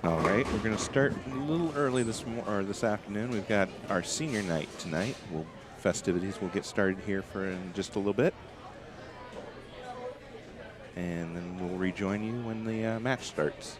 All right, we're going to start a little early this afternoon. We've got our senior night tonight. Festivities will get started here in just a little bit, and then we'll rejoin you when the match starts.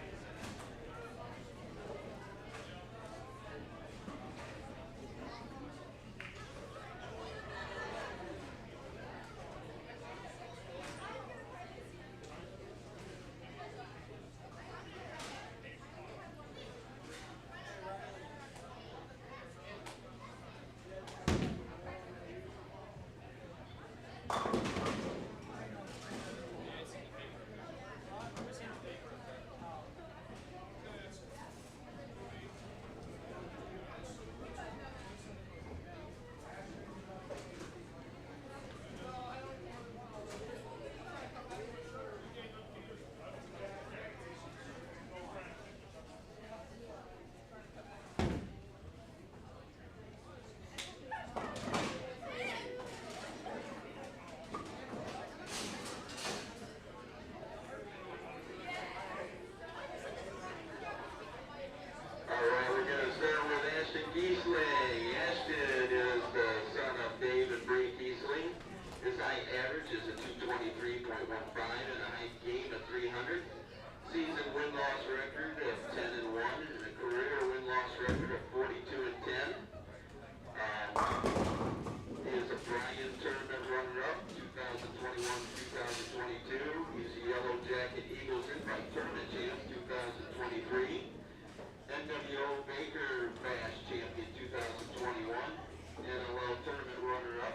NLL Tournament runner-up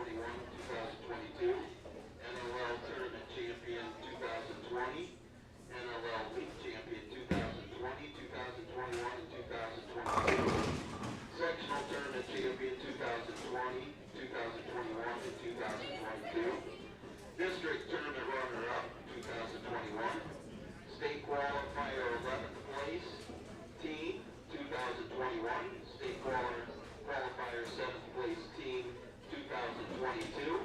2021-2022, NLL Tournament champion 2020, NLL League champion 2020, 2021, and 2022, Sectional Tournament champion 2020, 2021, and 2022, District Tournament runner-up 2021, State Qualifier 11th place, Team 2021, State Qualifier 7th place Team 2022.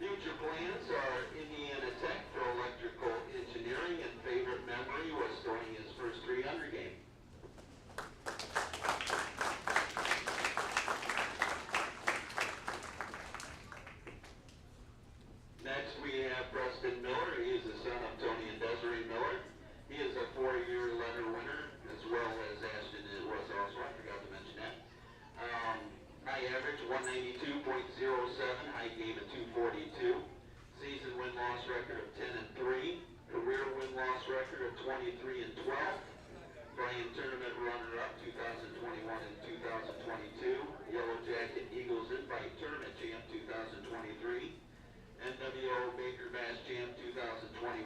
Future plans are Indiana Tech for electrical engineering, and favorite memory was throwing his first 300 game. Next we have Preston Miller. He is the son of Tony and Desiree Miller. He is a 4-year letter winner, as well as Ashton was also. I forgot to mention that. High average 192.07, high game of 242. Season win-loss record of 10-3. Career win-loss record of 23-12. Brian Tournament runner-up 2021 and 2022. Yellow Jacket Eagles Invite Tournament champ 2023. NWO Baker Bash champ 2021.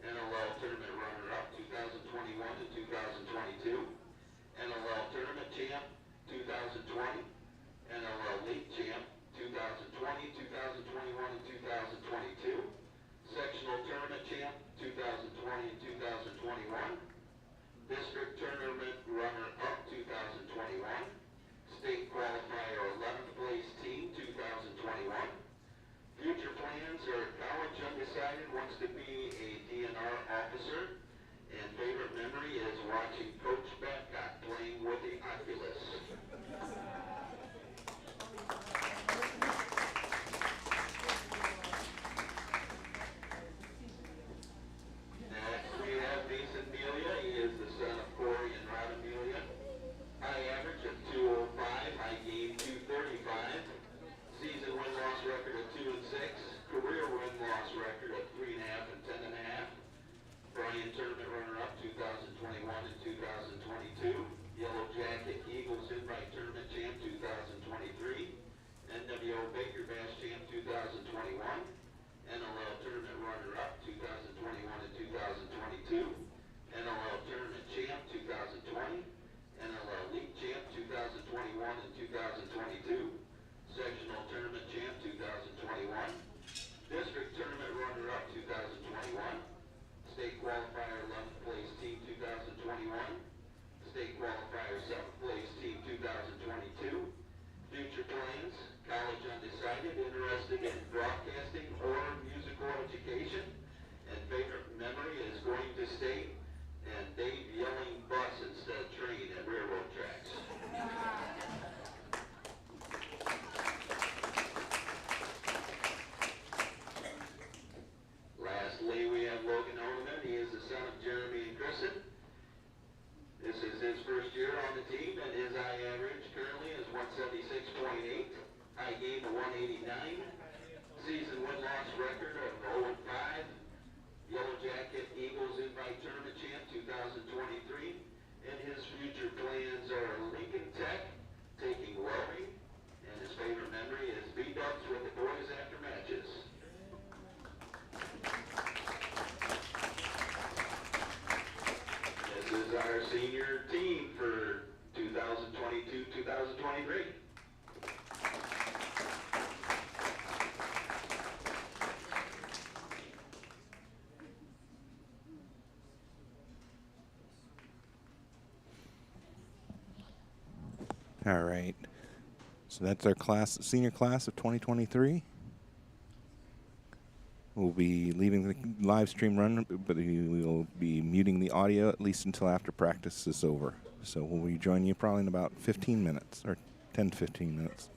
NLL Tournament runner-up 2021 and 2022. NLL Tournament champ 2020. NLL League champ 2020, 2021, and 2022. Sectional Tournament champ 2020 and 2021. District Tournament runner-up 2021. State Qualifier 11th place team 2021. Future plans are college undecided, wants to be a DNR officer, and favorite memory is watching Coach Babcock playing with the Oculus. 1.8, high game of 189, season win-loss record of 0-5, Yellow Jacket Eagles Invite Tournament Champ 2023, and his future plans are Lincoln Tech, taking welding, and his favorite memory is beat-ups with the boys after matches. This is our senior team for 2022-2023. All right. So that's our class, senior class of 2023. We'll be leaving the live stream run, but we will be muting the audio at least until after practice is over. So we'll rejoin you probably in about 15 minutes, or 10 to 15 minutes.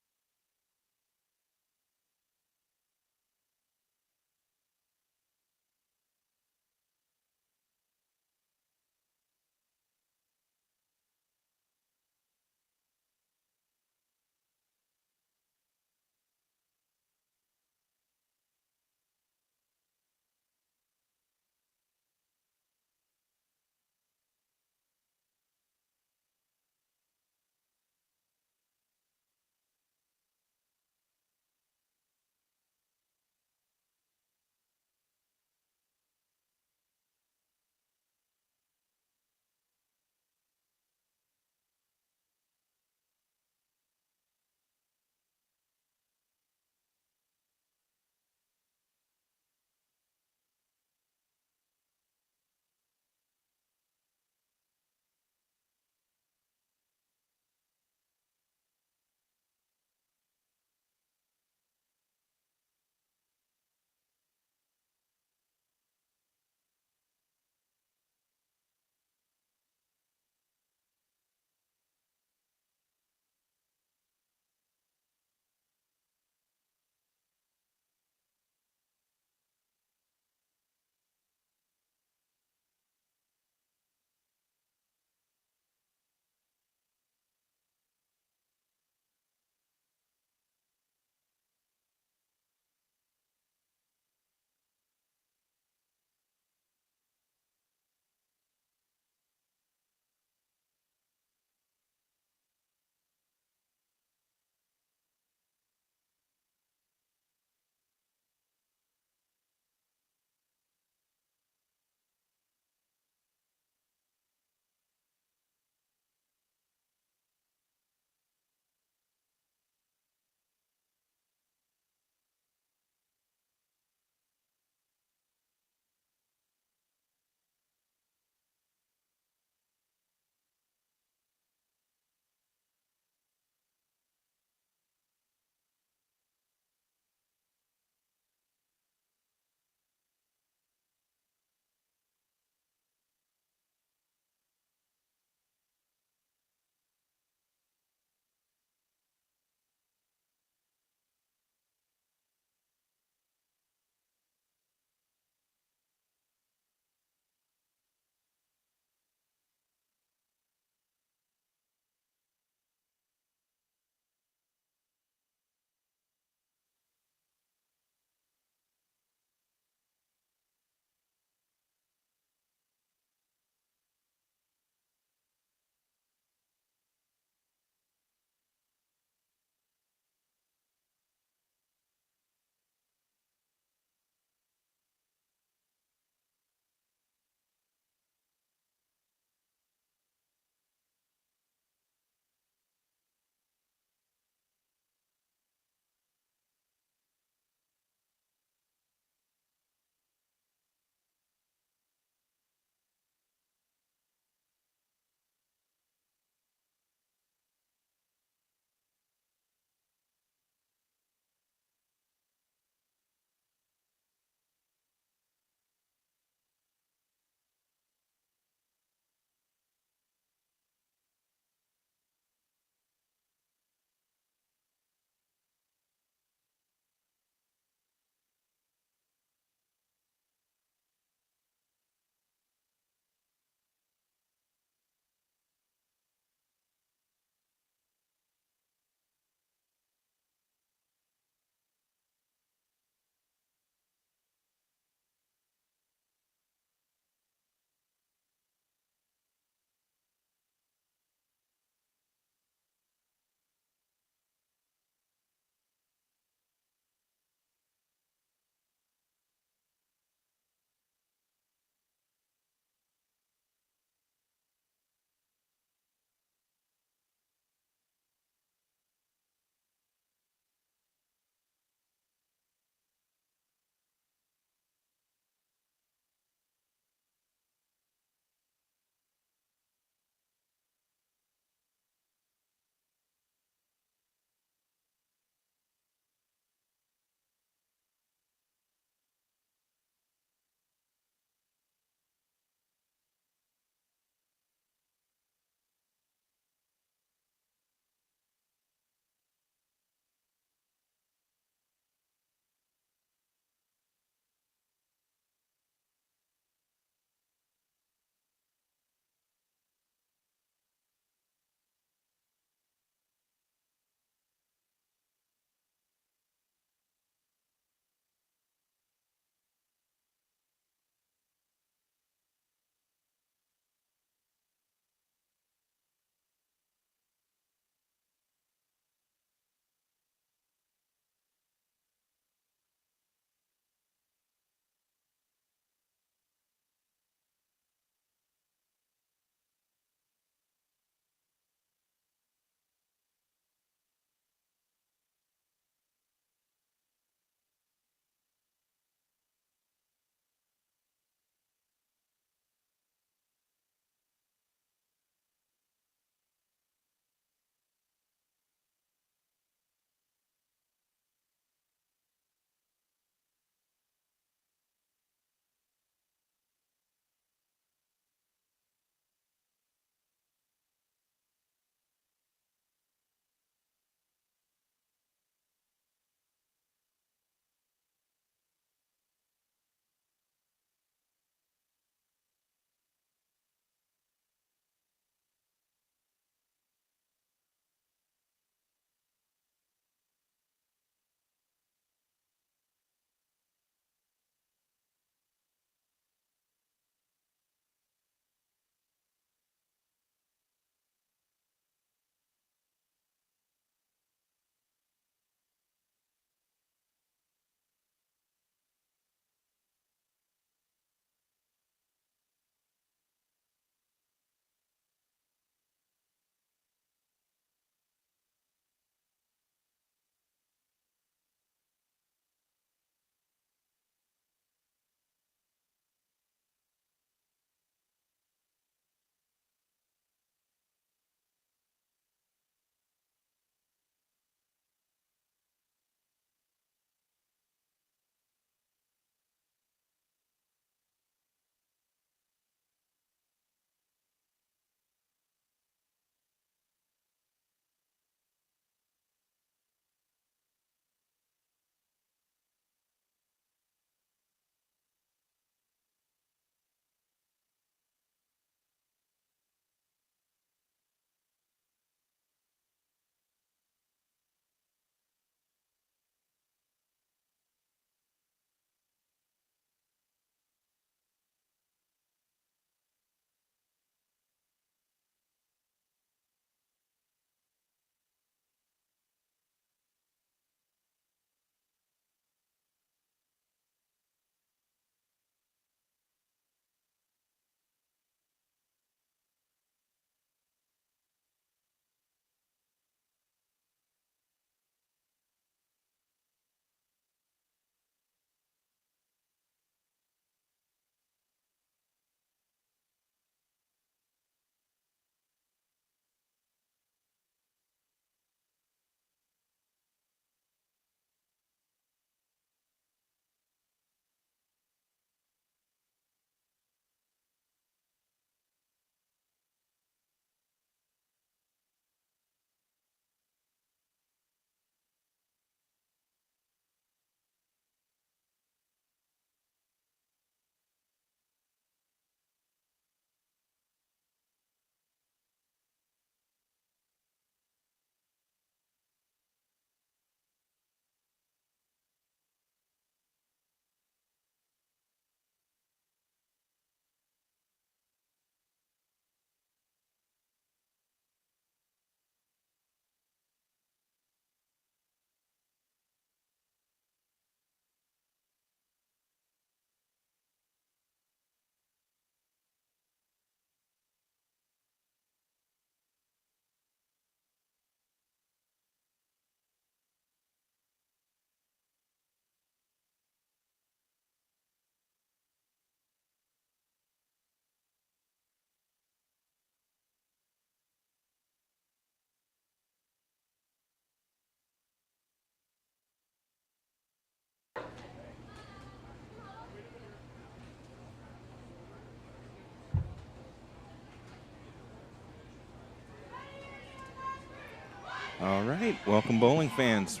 All right, welcome bowling fans.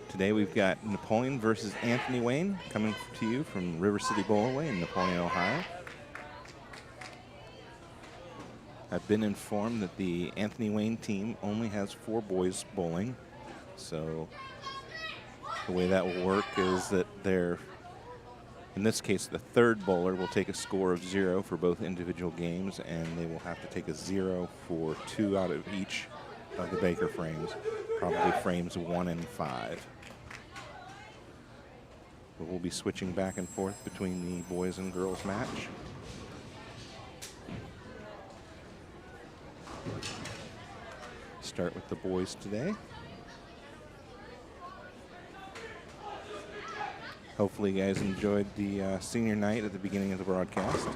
Today we've got Napoleon versus Anthony Wayne coming to you from River City Bowlaway in Napoleon, Ohio. I've been informed that the Anthony Wayne team only has 4 boys bowling. So the way that will work is that in this case, the third bowler will take a score of 0 for both individual games, and they will have to take a 0 for 2 out of each of the Baker frames, probably frames 1 and 5. But we'll be switching back and forth between the boys and girls match. Start with the boys today. Hopefully you guys enjoyed the senior night at the beginning of the broadcast.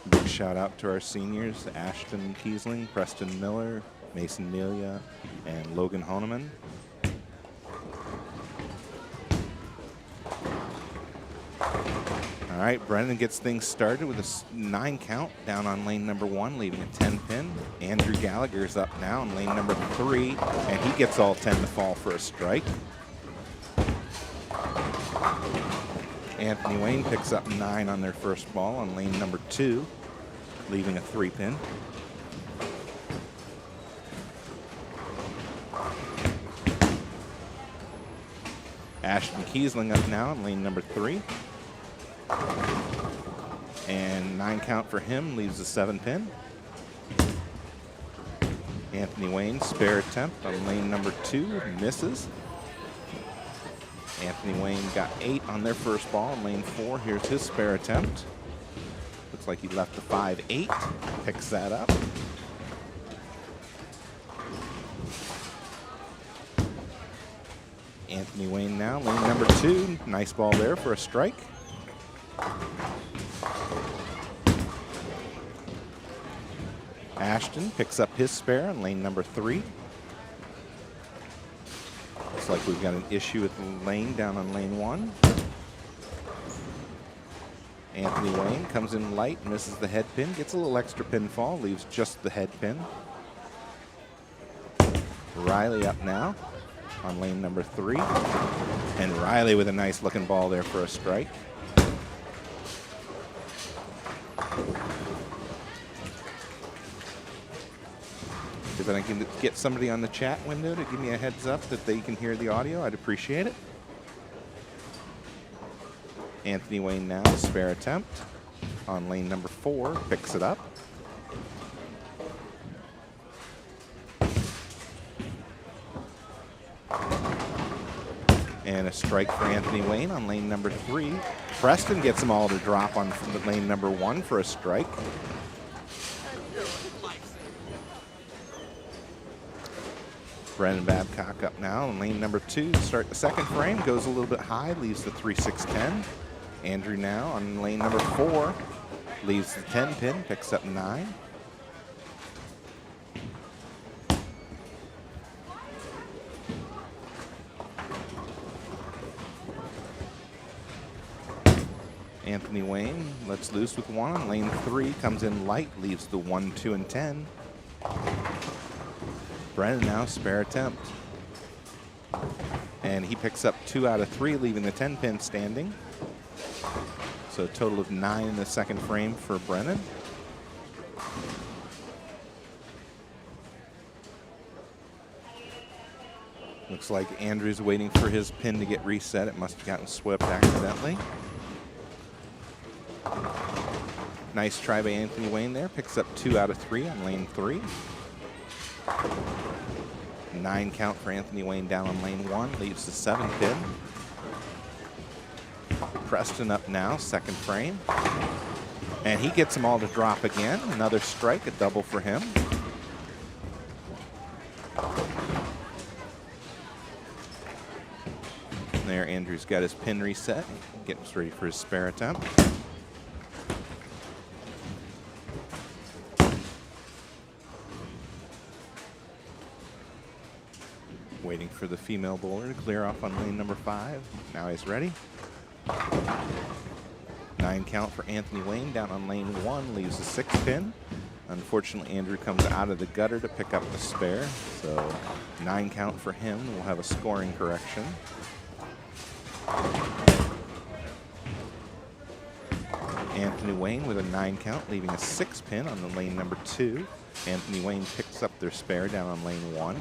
Big shout out to our seniors, Ashton Kiesling, Preston Miller, Mason Melia, and Logan Honeman. All right, Brennan gets things started with a 9 count down on lane number 1, leaving a 10 pin. Andrew Gallagher's up now on lane number 3, and he gets all 10 to fall for a strike. Anthony Wayne picks up 9 on their first ball on lane number 2, leaving a 3 pin. Ashton Kiesling up now on lane number 3. And 9 count for him, leaves a 7 pin. Anthony Wayne, spare attempt on lane number 2, misses. Anthony Wayne got 8 on their first ball on lane 4. Here's his spare attempt. Looks like he left the 5-8, picks that up. Anthony Wayne now, lane number 2, nice ball there for a strike. Ashton picks up his spare on lane number 3. Looks like we've got an issue with the lane down on lane 1. Anthony Wayne comes in light, misses the head pin, gets a little extra pinfall, leaves just the head pin. Riley up now on lane number 3. And Riley with a nice looking ball there for a strike. If I can get somebody on the chat window to give me a heads up that they can hear the audio, I'd appreciate it. Anthony Wayne now, spare attempt on lane number 4, picks it up. And a strike for Anthony Wayne on lane number 3. Preston gets them all to drop on the lane number 1 for a strike. Brennan Babcock up now on lane number 2 to start the second frame. Goes a little bit high, leaves the 3-6-10. Andrew now on lane number 4, leaves the 10 pin, picks up 9. Anthony Wayne lets loose with 1 on lane 3, comes in light, leaves the 1, 2, and 10. Brennan now, spare attempt. And he picks up 2 out of 3, leaving the 10 pin standing. So a total of 9 in the second frame for Brennan. Looks like Andrew's waiting for his pin to get reset. It must have gotten swept accidentally. Nice try by Anthony Wayne there. Picks up 2 out of 3 on lane 3. 9 count for Anthony Wayne down on lane 1, leaves the 7 pin. Preston up now, second frame. And he gets them all to drop again. Another strike, a double for him. There, Andrew's got his pin reset. Gets ready for his spare attempt. Waiting for the female bowler to clear off on lane number 5. Now he's ready. 9 count for Anthony Wayne down on lane 1, leaves a 6 pin. Unfortunately, Andrew comes out of the gutter to pick up the spare, so 9 count for him. We'll have a scoring correction. Anthony Wayne with a 9 count, leaving a 6 pin on the lane number 2. Anthony Wayne picks up their spare down on lane 1.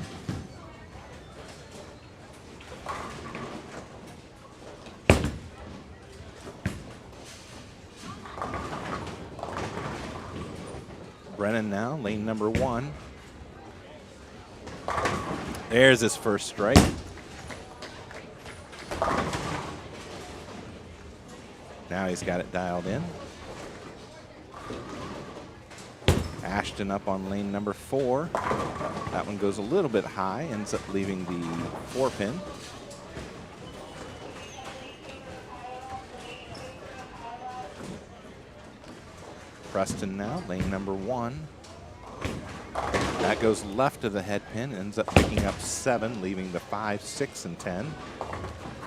Brennan now, lane number 1. There's his first strike. Now he's got it dialed in. Ashton up on lane number 4. That one goes a little bit high, ends up leaving the 4 pin. Preston now, lane number 1. That goes left of the head pin, ends up picking up 7, leaving the 5, 6, and 10.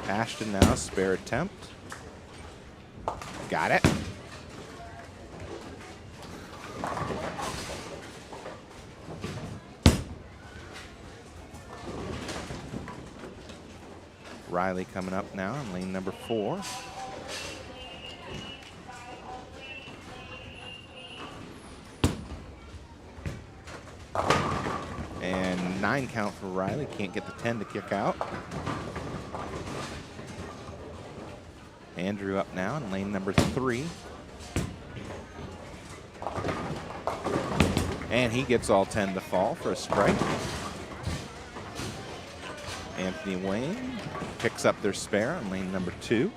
Ashton now, spare attempt. Got it. Riley coming up now in lane number 4. And 9 count for Riley. Can't get the 10 to kick out. Andrew up now in lane number 3. And he gets all 10 to fall for a strike. Anthony Wayne picks up their spare on lane number 2.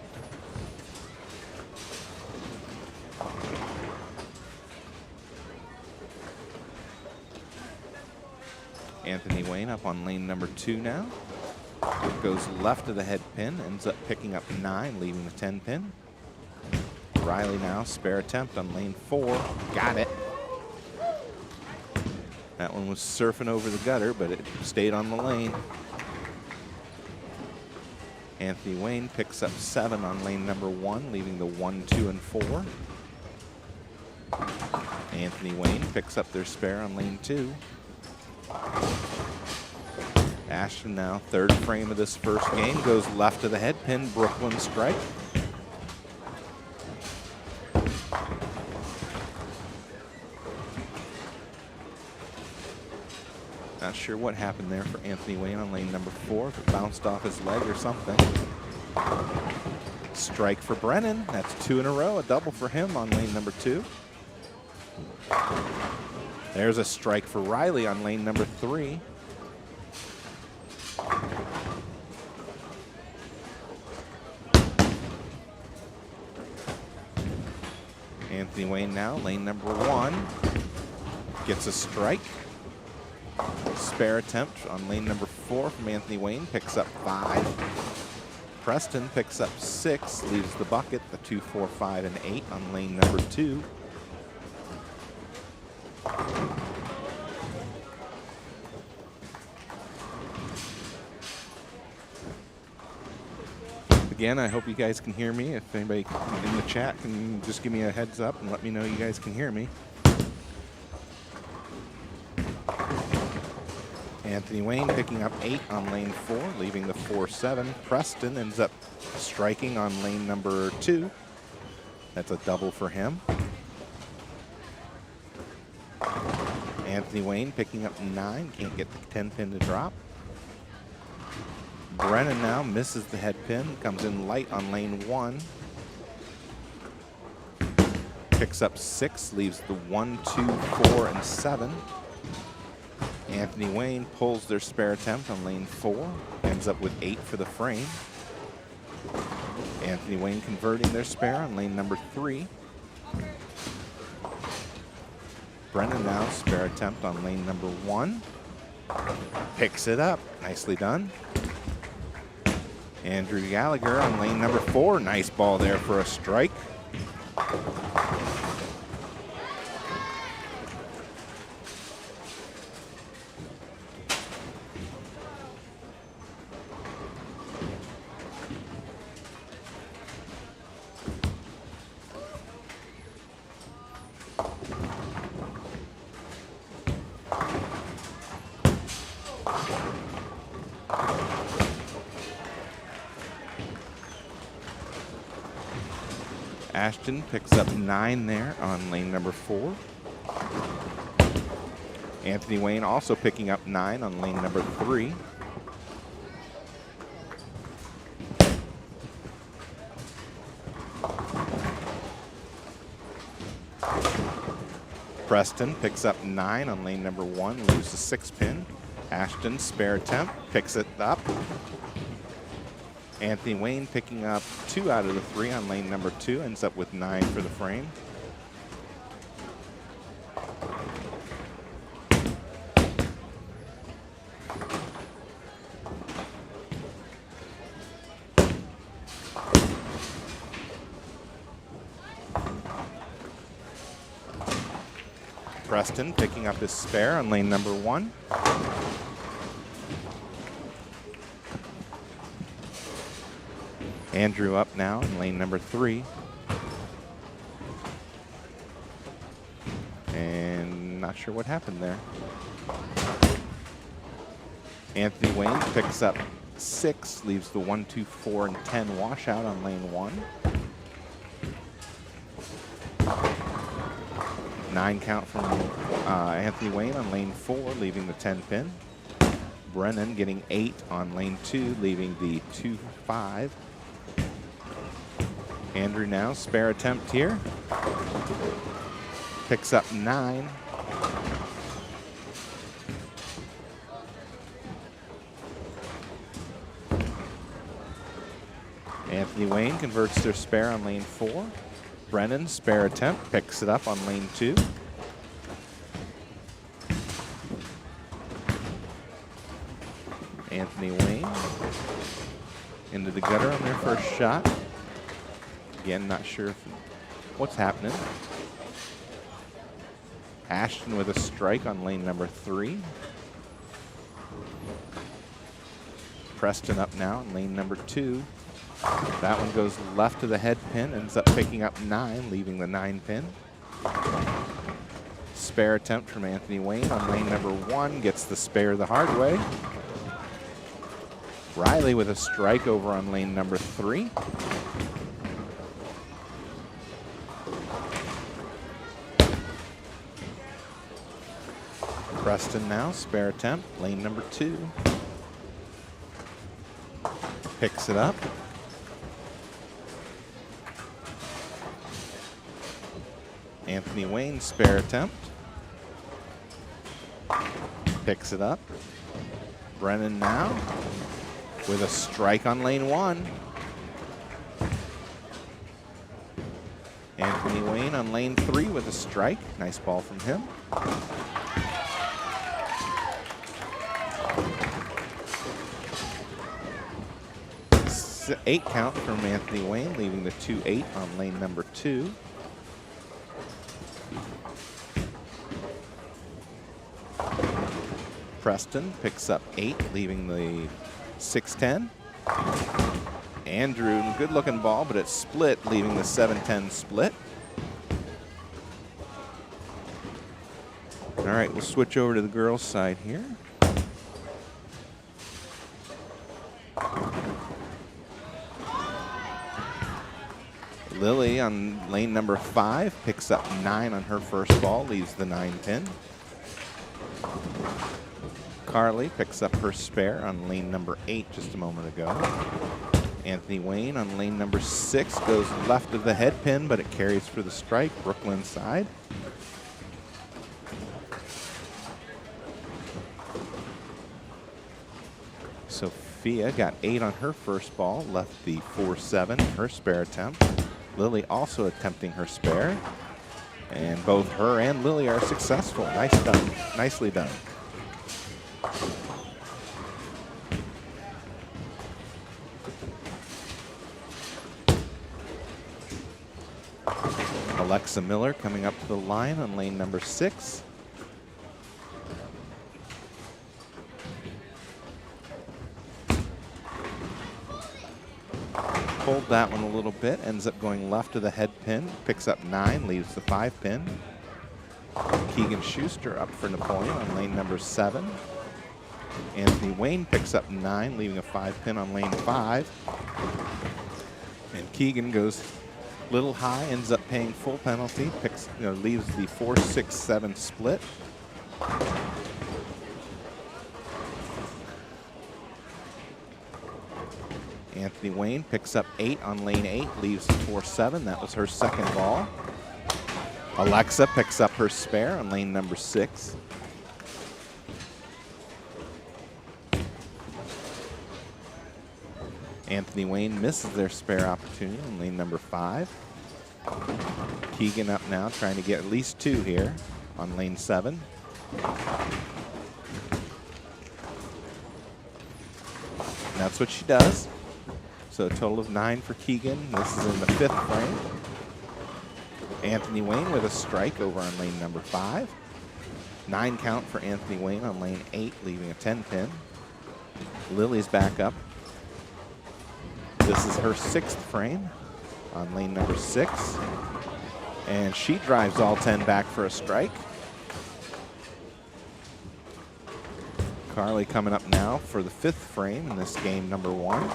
Anthony Wayne up on lane number 2 now. Goes left of the head pin, ends up picking up 9, leaving the 10 pin. Riley now, spare attempt on lane 4. Got it. That one was surfing over the gutter, but it stayed on the lane. Anthony Wayne picks up 7 on lane number 1, leaving the 1, 2, and 4. Anthony Wayne picks up their spare on lane 2. Ashton now, third frame of this first game, goes left of the head pin, Brooklyn strike. Not sure what happened there for Anthony Wayne on lane number 4, if it bounced off his leg or something. Strike for Brennan, that's 2 in a row, a double for him on lane number 2. There's a strike for Riley on lane number 3. Anthony Wayne now, lane number 1. Gets a strike. Spare attempt on lane number 4 from Anthony Wayne, picks up 5. Preston picks up 6, leaves the bucket, the 2, 4, 5, and 8 on lane number 2. Again, I hope you guys can hear me. If anybody in the chat can just give me a heads up and let me know you guys can hear me. Anthony Wayne picking up 8 on lane 4, leaving the 4, 7. Preston ends up striking on lane number 2. That's a double for him. Anthony Wayne picking up 9, can't get the 10 pin to drop. Brennan now misses the head pin, comes in light on lane 1. Picks up 6, leaves the 1, 2, 4, and 7. Anthony Wayne pulls their spare attempt on lane 4, ends up with 8 for the frame. Anthony Wayne converting their spare on lane number 3. Brennan now, spare attempt on lane number 1. Picks it up, nicely done. Andrew Gallagher on lane number 4. Nice ball there for a strike. Ashton picks up 9 there on lane number 4. Anthony Wayne also picking up 9 on lane number 3. Preston picks up 9 on lane number 1, leaves the 6 pin. Ashton, spare attempt, picks it up. Anthony Wayne picking up 2 out of the 3 on lane number 2, ends up with 9 for the frame. Preston picking up his spare on lane number 1. Andrew up now in lane number 3. And not sure what happened there. Anthony Wayne picks up 6, leaves the 1, 2, 4, and 10 washout on lane 1. 9 count from Anthony Wayne on lane 4, leaving the 10 pin. Brennan getting 8 on lane 2, leaving the 2, 5. Andrew now, spare attempt here. Picks up 9. Anthony Wayne converts their spare on lane 4. Brennan, spare attempt, picks it up on lane 2. Anthony Wayne into the gutter on their first shot. Again, not sure what's happening. Ashton with a strike on lane number 3. Preston up now on lane number 2. That one goes left to the head pin, ends up picking up 9, leaving the 9 pin. Spare attempt from Anthony Wayne on lane number 1, gets the spare the hard way. Riley with a strike over on lane number 3. Preston now, spare attempt, lane number 2. Picks it up. Anthony Wayne, spare attempt. Picks it up. Brennan now with a strike on lane 1. Anthony Wayne on lane 3 with a strike. Nice ball from him. Eight count from Anthony Wayne, leaving the 2-8 on lane number 2. Preston picks up 8, leaving the 6-10. Andrew, good looking ball, but it's split, leaving the 7-10 split. All right, we'll switch over to the girls' side here. Lily on lane number 5 picks up 9 on her first ball, leaves the 9 pin. Carly picks up her spare on lane number 8 just a moment ago. Anthony Wayne on lane number 6 goes left of the head pin, but it carries for the strike, Brooklyn side. Sophia got 8 on her first ball, left the 4-7, her spare attempt. Lily also attempting her spare, and both her and Lily are successful. Nice done, nicely done. Alexa Miller coming up to the line on lane number 6. Pulled that one a little bit, ends up going left to the head pin, picks up 9, leaves the 5 pin. Keegan Schuster up for Napoleon on lane number 7. Anthony Wayne picks up 9, leaving a 5 pin on lane 5. And Keegan goes Little high, ends up paying full penalty, leaves the 4-6-7 split. Anthony Wayne picks up 8 on lane 8, leaves 4-7. That was her second ball. Alexa picks up her spare on lane number 6. Anthony Wayne misses their spare opportunity on lane number 5. Keegan up now, trying to get at least 2 here on lane 7. And that's what she does. So a total of 9 for Keegan. This is in the 5th frame. Anthony Wayne with a strike over on lane number 5. 9 count for Anthony Wayne on lane 8, leaving a 10 pin. Lily's back up. This is her 6th frame on lane number 6. And she drives all 10 back for a strike. Carly coming up now for the 5th frame in this game number 1.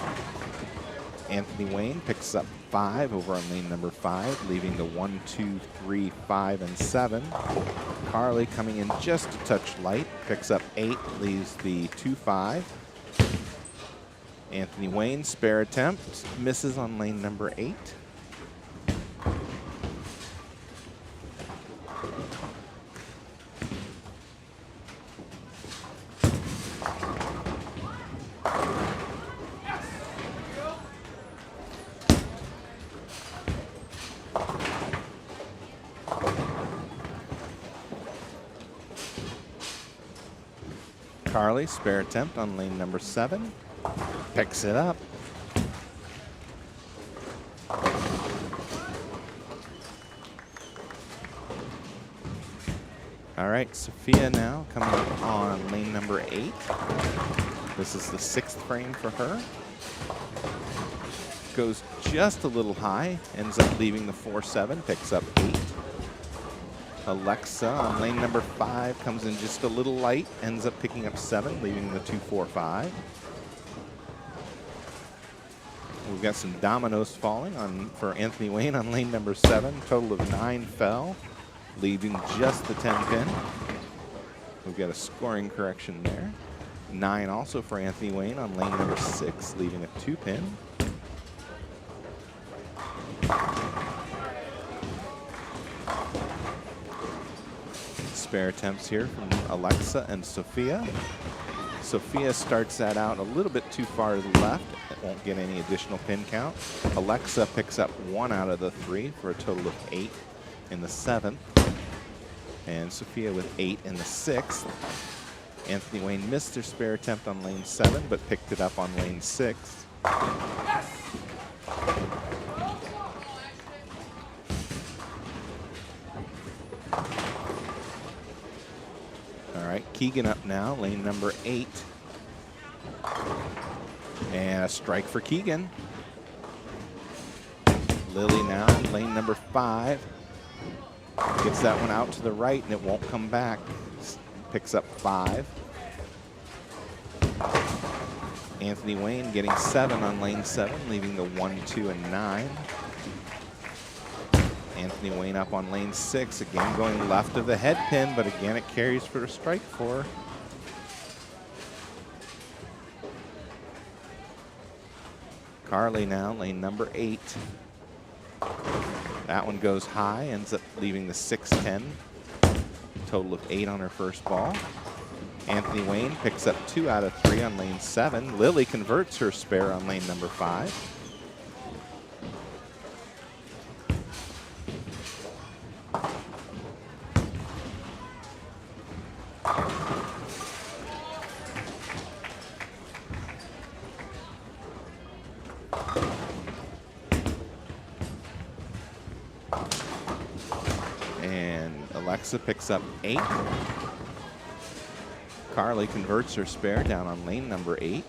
Anthony Wayne picks up 5 over on lane number 5, leaving the 1, 2, 3, 5, and 7. Carly coming in just a touch light, picks up 8, leaves the 2, 5. Anthony Wayne, spare attempt, misses on lane number 8. Carly, spare attempt on lane number 7. Picks it up. All right, Sophia now coming up on lane number 8. This is the 6th frame for her. Goes just a little high, ends up leaving the 4-7, picks up 8. Alexa on lane number 5 comes in just a little light, ends up picking up 7, leaving the 2, 4, 5. We've got some dominoes falling for Anthony Wayne on lane number 7. Total of 9 fell, leaving just the 10 pin. We've got a scoring correction there. 9 also for Anthony Wayne on lane number 6, leaving a 2 pin. Spare attempts here from Alexa and Sophia. Sophia starts that out a little bit too far to the left. It won't get any additional pin count. Alexa picks up 1 out of the 3 for a total of 8 in the 7th. And Sophia with 8 in the 6th. Anthony Wayne missed their spare attempt on lane 7, but picked it up on lane 6. All right, Keegan up now, lane number 8. And a strike for Keegan. Lily now, lane number 5. Gets that one out to the right and it won't come back. Picks up 5. Anthony Wayne getting 7 on lane 7, leaving the 1, 2, and 9. Anthony Wayne up on lane 6, again going left of the head pin, but again it carries for a strike for her. Carly now, lane number 8. That one goes high, ends up leaving the 6-10. Total of 8 on her first ball. Anthony Wayne picks up 2 out of 3 on lane 7. Lily converts her spare on lane number 5. Alexa picks up 8. Carly converts her spare down on lane number 8.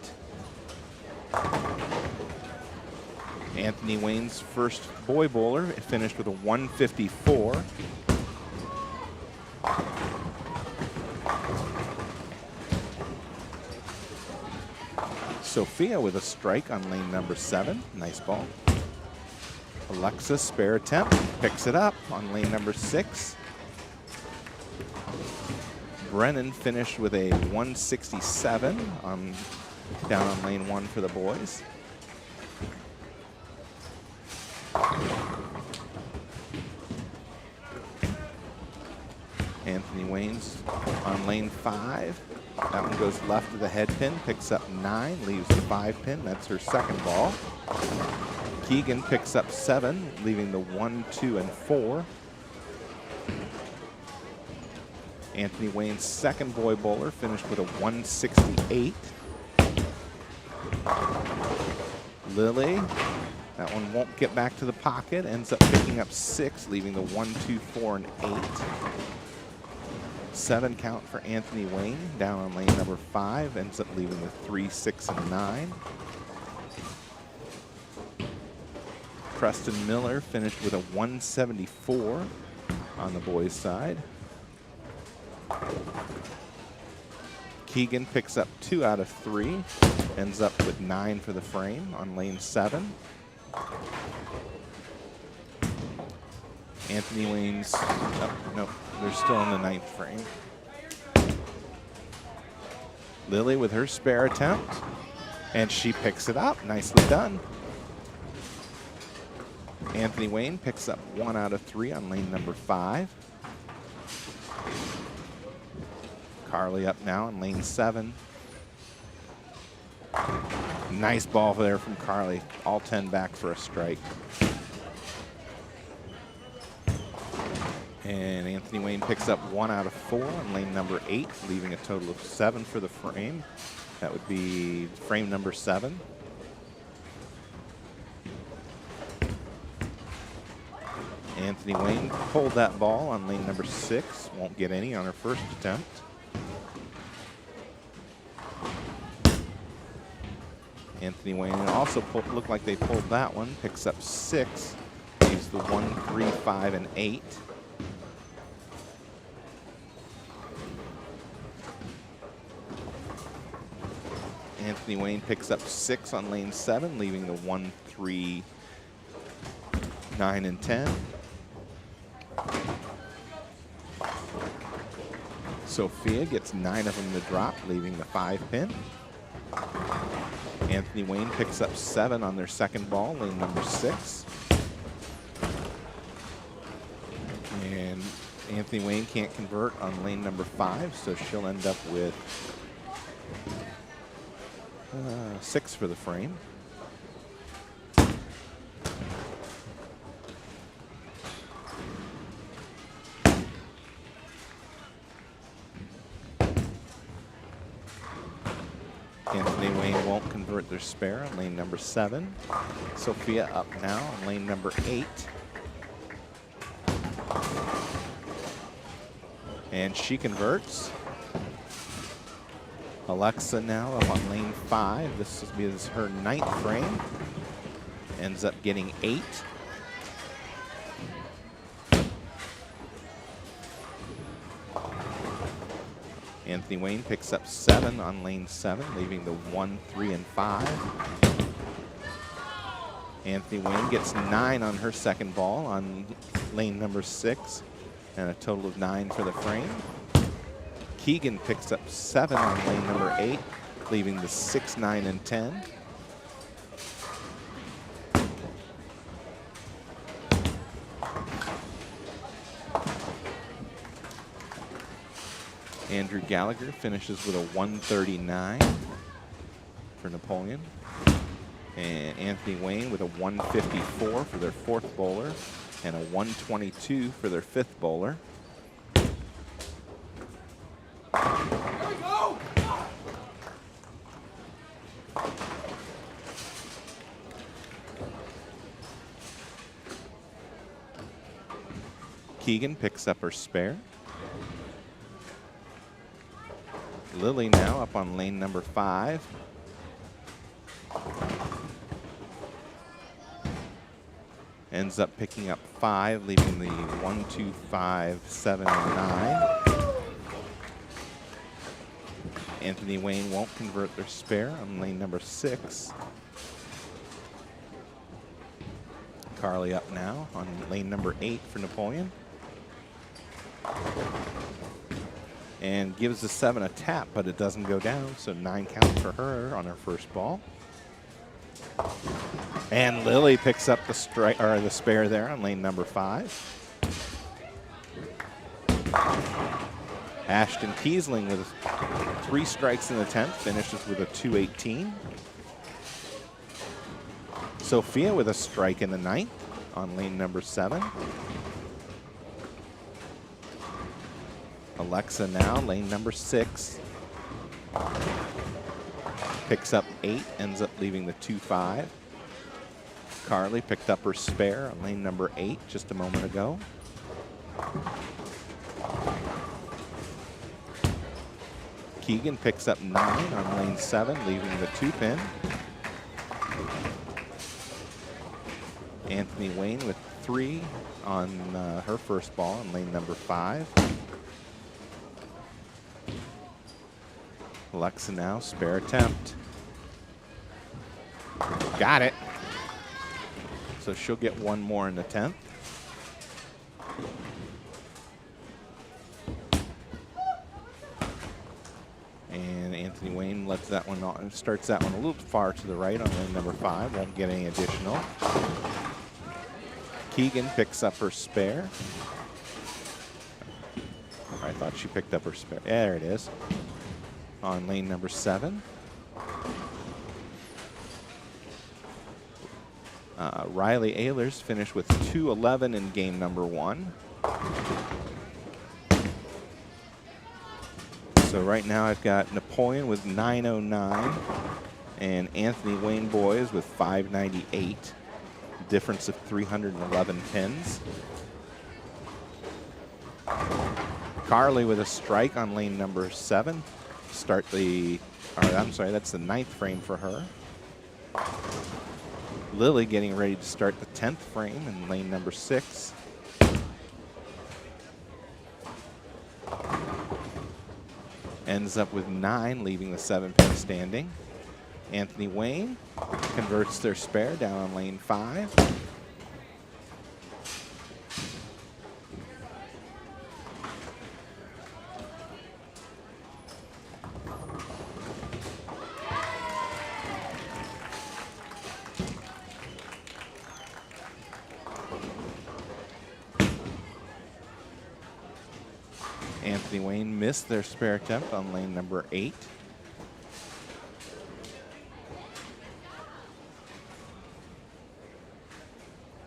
Anthony Wayne's first boy bowler finished with a 154. Sophia with a strike on lane number 7. Nice ball. Alexa, spare attempt, picks it up on lane number 6. Brennan finished with a 167 down on lane 1 for the boys. Anthony Wayne's on lane 5. That one goes left of the head pin, picks up 9, leaves the 5 pin. That's her second ball. Keegan picks up 7, leaving the 1, 2, and 4. Anthony Wayne's second boy bowler finished with a 168. Lily, that one won't get back to the pocket, ends up picking up 6, leaving the 1, 2, 4, and 8. 7 count for Anthony Wayne, down on lane number 5, ends up leaving the 3, 6, and 9. Preston Miller finished with a 174 on the boys' side. Keegan picks up 2 out of 3, ends up with 9 for the frame on lane 7. Anthony Wayne's, no, they're still in the 9th frame. Lily with her spare attempt, and she picks it up. Nicely done. Anthony Wayne picks up 1 out of 3 on lane number 5. Carly up now on lane 7. Nice ball there from Carly. All 10 back for a strike. And Anthony Wayne picks up 1 out of 4 on lane number 8, leaving a total of 7 for the frame. That would be frame number 7. Anthony Wayne pulled that ball on lane number 6. Won't get any on her first attempt. Anthony Wayne also looked like they pulled that one. Picks up 6. Leaves the 1, 3, 5, and 8. Anthony Wayne picks up 6 on lane 7, leaving the 1, 3, 9, and 10. Sophia gets 9 of them to drop, leaving the 5 pin. Anthony Wayne picks up 7 on their second ball, lane number 6. And Anthony Wayne can't convert on lane number 5, so she'll end up with 6 for the frame. Anthony Wayne won't convert their spare on lane number 7. Sophia up now on lane number 8. And she converts. Alexa now up on lane 5. This is her 9th frame. Ends up getting 8. Anthony Wayne picks up 7 on lane 7, leaving the 1, 3, and 5. Anthony Wayne gets 9 on her second ball on lane number 6, and a total of 9 for the frame. Keegan picks up 7 on lane number 8, leaving the 6, 9, and 10. Andrew Gallagher finishes with a 139 for Napoleon. And Anthony Wayne with a 154 for their 4th bowler and a 122 for their 5th bowler. Keegan picks up her spare. Lily now up on lane number 5. Ends up picking up 5, leaving the 1, 2, 5, 7, and 9. Anthony Wayne won't convert their spare on lane number 6. Carly up now on lane number 8 for Napoleon. And gives the 7 a tap, but it doesn't go down, so 9 count for her on her first ball. And Lily picks up the strike or the spare there on lane number 5. Ashton Kiesling with 3 strikes in the 10th, finishes with a 218. Sophia with a strike in the 9th on lane number 7. Alexa now, lane number 6. Picks up 8, ends up leaving the 2-5. Carly picked up her spare on lane number 8 just a moment ago. Keegan picks up 9 on lane 7, leaving the 2-pin. Anthony Wayne with 3 on her first ball on lane number 5. Alexa now, spare attempt. Got it. So she'll get 1 more in the 10th. And Anthony Wayne lets that one on, starts that one a little far to the right on lane number 5. Won't get any additional. Keegan picks up her spare. I thought she picked up her spare. There it is. On lane number 7. Riley Ehlers finished with 211 in game number 1. So right now I've got Napoleon with 909 and Anthony Wayne boys with 598. Difference of 311 pins. Carly with a strike on lane number 7. Start the, I'm sorry, that's the 9th frame for her. Lily getting ready to start the 10th frame in lane number 6. Ends up with 9, leaving the 7-pin standing. Anthony Wayne converts their spare down on lane 5. Anthony Wayne missed their spare attempt on lane number 8.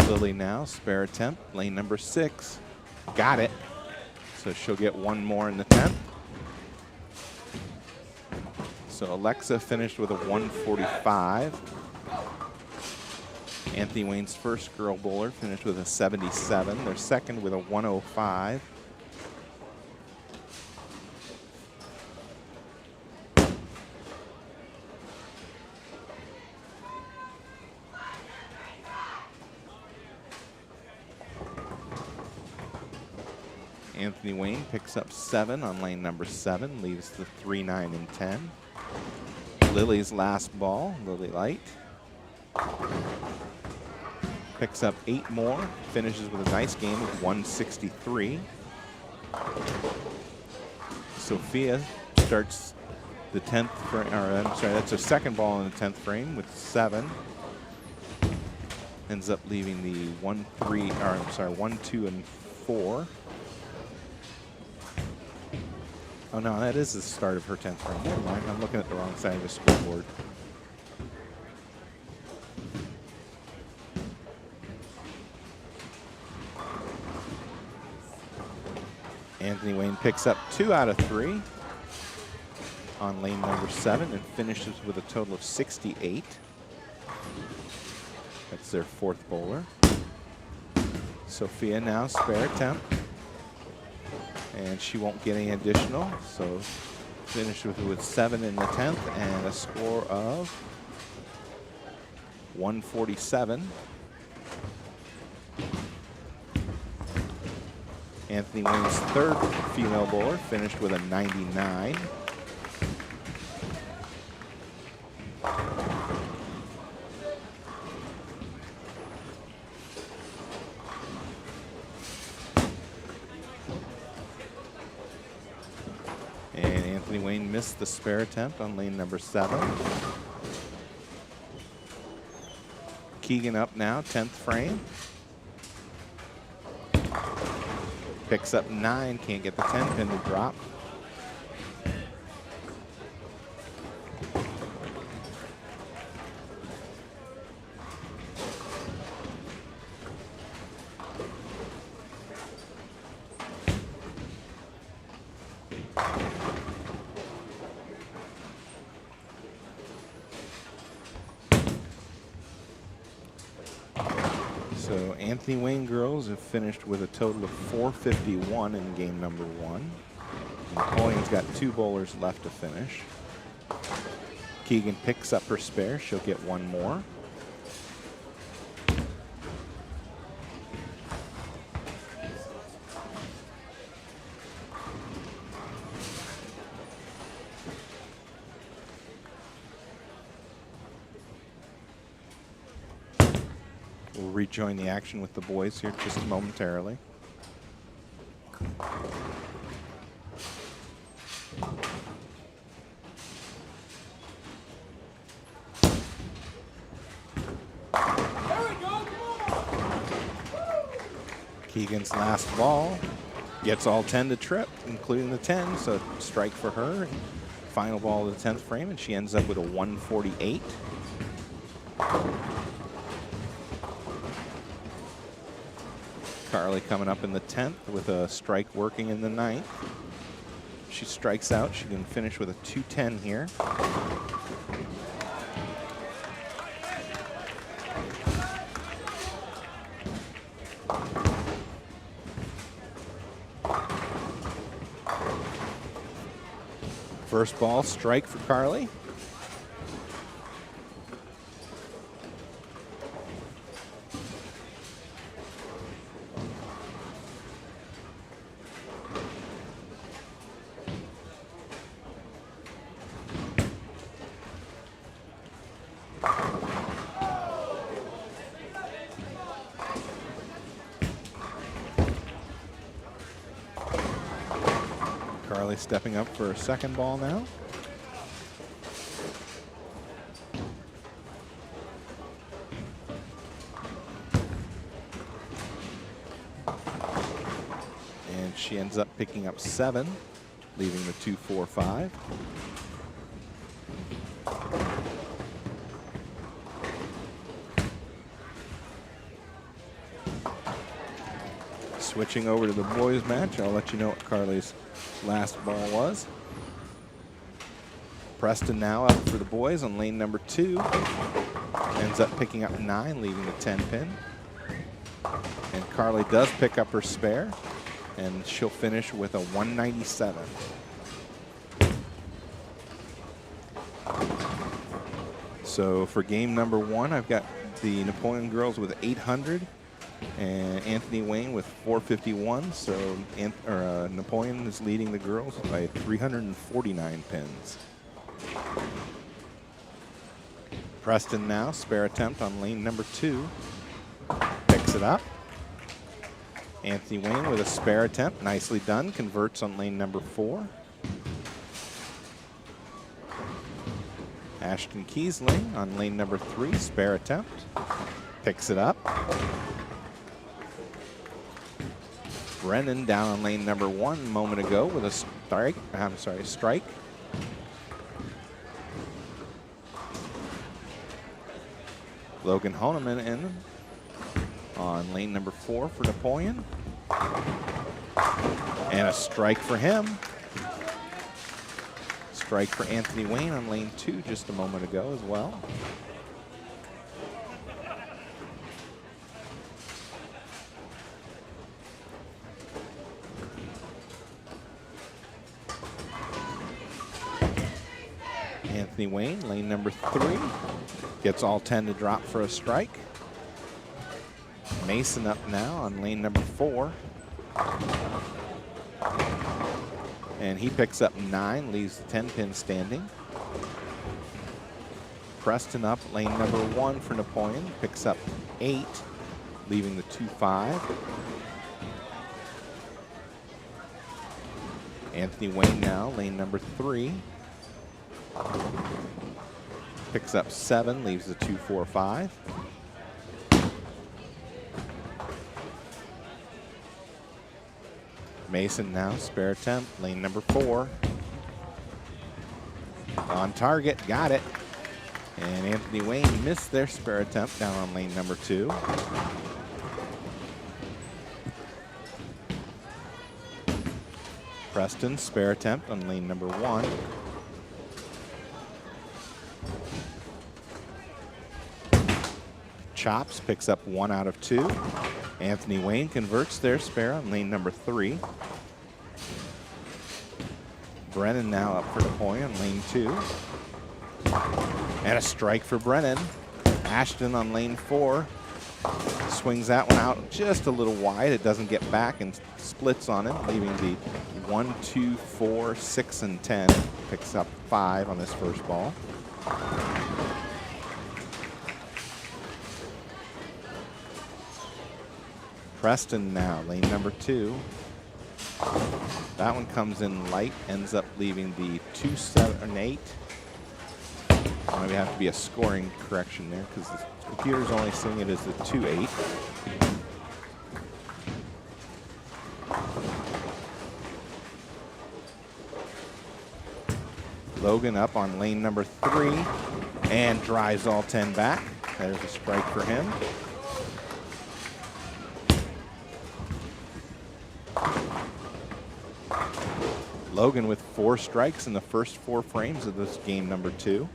Lily now, spare attempt, lane number 6. Got it. So she'll get 1 more in the 10th. So Alexa finished with a 145. Anthony Wayne's first girl bowler finished with a 77. Their second with a 105. Anthony Wayne picks up 7 on lane number 7, leaves the 3, 9, and 10. Lily's last ball, Lily Light. Picks up 8 more, finishes with a nice game of 163. Sophia starts the 10th frame, or I'm sorry, that's her second ball in the 10th frame with 7. Ends up leaving the 1, 3, or I'm sorry, 1, 2, and 4. Oh no, that is the start of her 10th frame. Never mind, I'm looking at the wrong side of the scoreboard. Anthony Wayne picks up 2 out of 3 on lane number 7 and finishes with a total of 68. That's their 4th bowler. Sophia now spare attempt. And she won't get any additional, so finish with 7 in the 10th and a score of 147. Anthony Wayne's 3rd female bowler finished with a 99. missed the spare attempt on lane number 7. Keegan up now, 10th frame. Picks up 9, can't get the 10 pin to drop. So Anthony Wayne girls have finished with a total of 451 in game number 1. Napoleon's got 2 bowlers left to finish. Keegan picks up her spare. She'll get 1 more. We'll rejoin the action with the boys here just momentarily. Keegan's last ball gets all 10 to trip, including the 10, so strike for her. Final ball of the 10th frame, and she ends up with a 148. Carly coming up in the 10th with a strike working in the 9th. She strikes out. She can finish with a 210 here. First ball, strike for Carly. Carly stepping up for a second ball now. And she ends up picking up 7, leaving the 2-4-5. Switching over to the boys match, I'll let you know what Carly's last ball was. Preston now up for the boys on lane number 2. Ends up picking up 9, leaving the 10 pin. And Carly does pick up her spare, and she'll finish with a 197. So for game number 1, I've got the Napoleon girls with 800. And Anthony Wayne with 451, so Napoleon is leading the girls by 349 pins. Preston now, spare attempt on lane number 2. Picks it up. Anthony Wayne with a spare attempt, nicely done, converts on lane number 4. Ashton Kiesling on lane number 3, spare attempt, picks it up. Brennan down on lane number 1 a moment ago with a strike. Logan Honeman in on lane number 4 for Napoleon. And a strike for him. Strike for Anthony Wayne on lane 2 just a moment ago as well. Anthony Wayne, lane number 3, gets all 10 to drop for a strike. Mason up now on lane number 4. And he picks up 9, leaves the 10 pin standing. Preston up lane number 1 for Napoleon, picks up 8, leaving the 2-5. Anthony Wayne now, lane number 3. Picks up 7, leaves the 2-4-5. Mason now, spare attempt, lane number 4. On target, got it. And Anthony Wayne missed their spare attempt down on lane number 2. Preston, spare attempt on lane number 1. Chops picks up 1 out of 2. Anthony Wayne converts their spare on lane number 3. Brennan now up for Napoleon on lane 2. And a strike for Brennan. Ashton on lane 4. Swings that one out just a little wide. It doesn't get back and splits on it, leaving the 1, 2, 4, 6, and 10. Picks up 5 on this first ball. Preston now, lane number 2. That one comes in light, ends up leaving the 2, 7, and 8. Maybe have to be a scoring correction there because the computer's only seeing it as the 2-8. Logan up on lane number 3 and drives all 10 back. There's a strike for him. Logan with 4 strikes in the first 4 frames of this game number 2.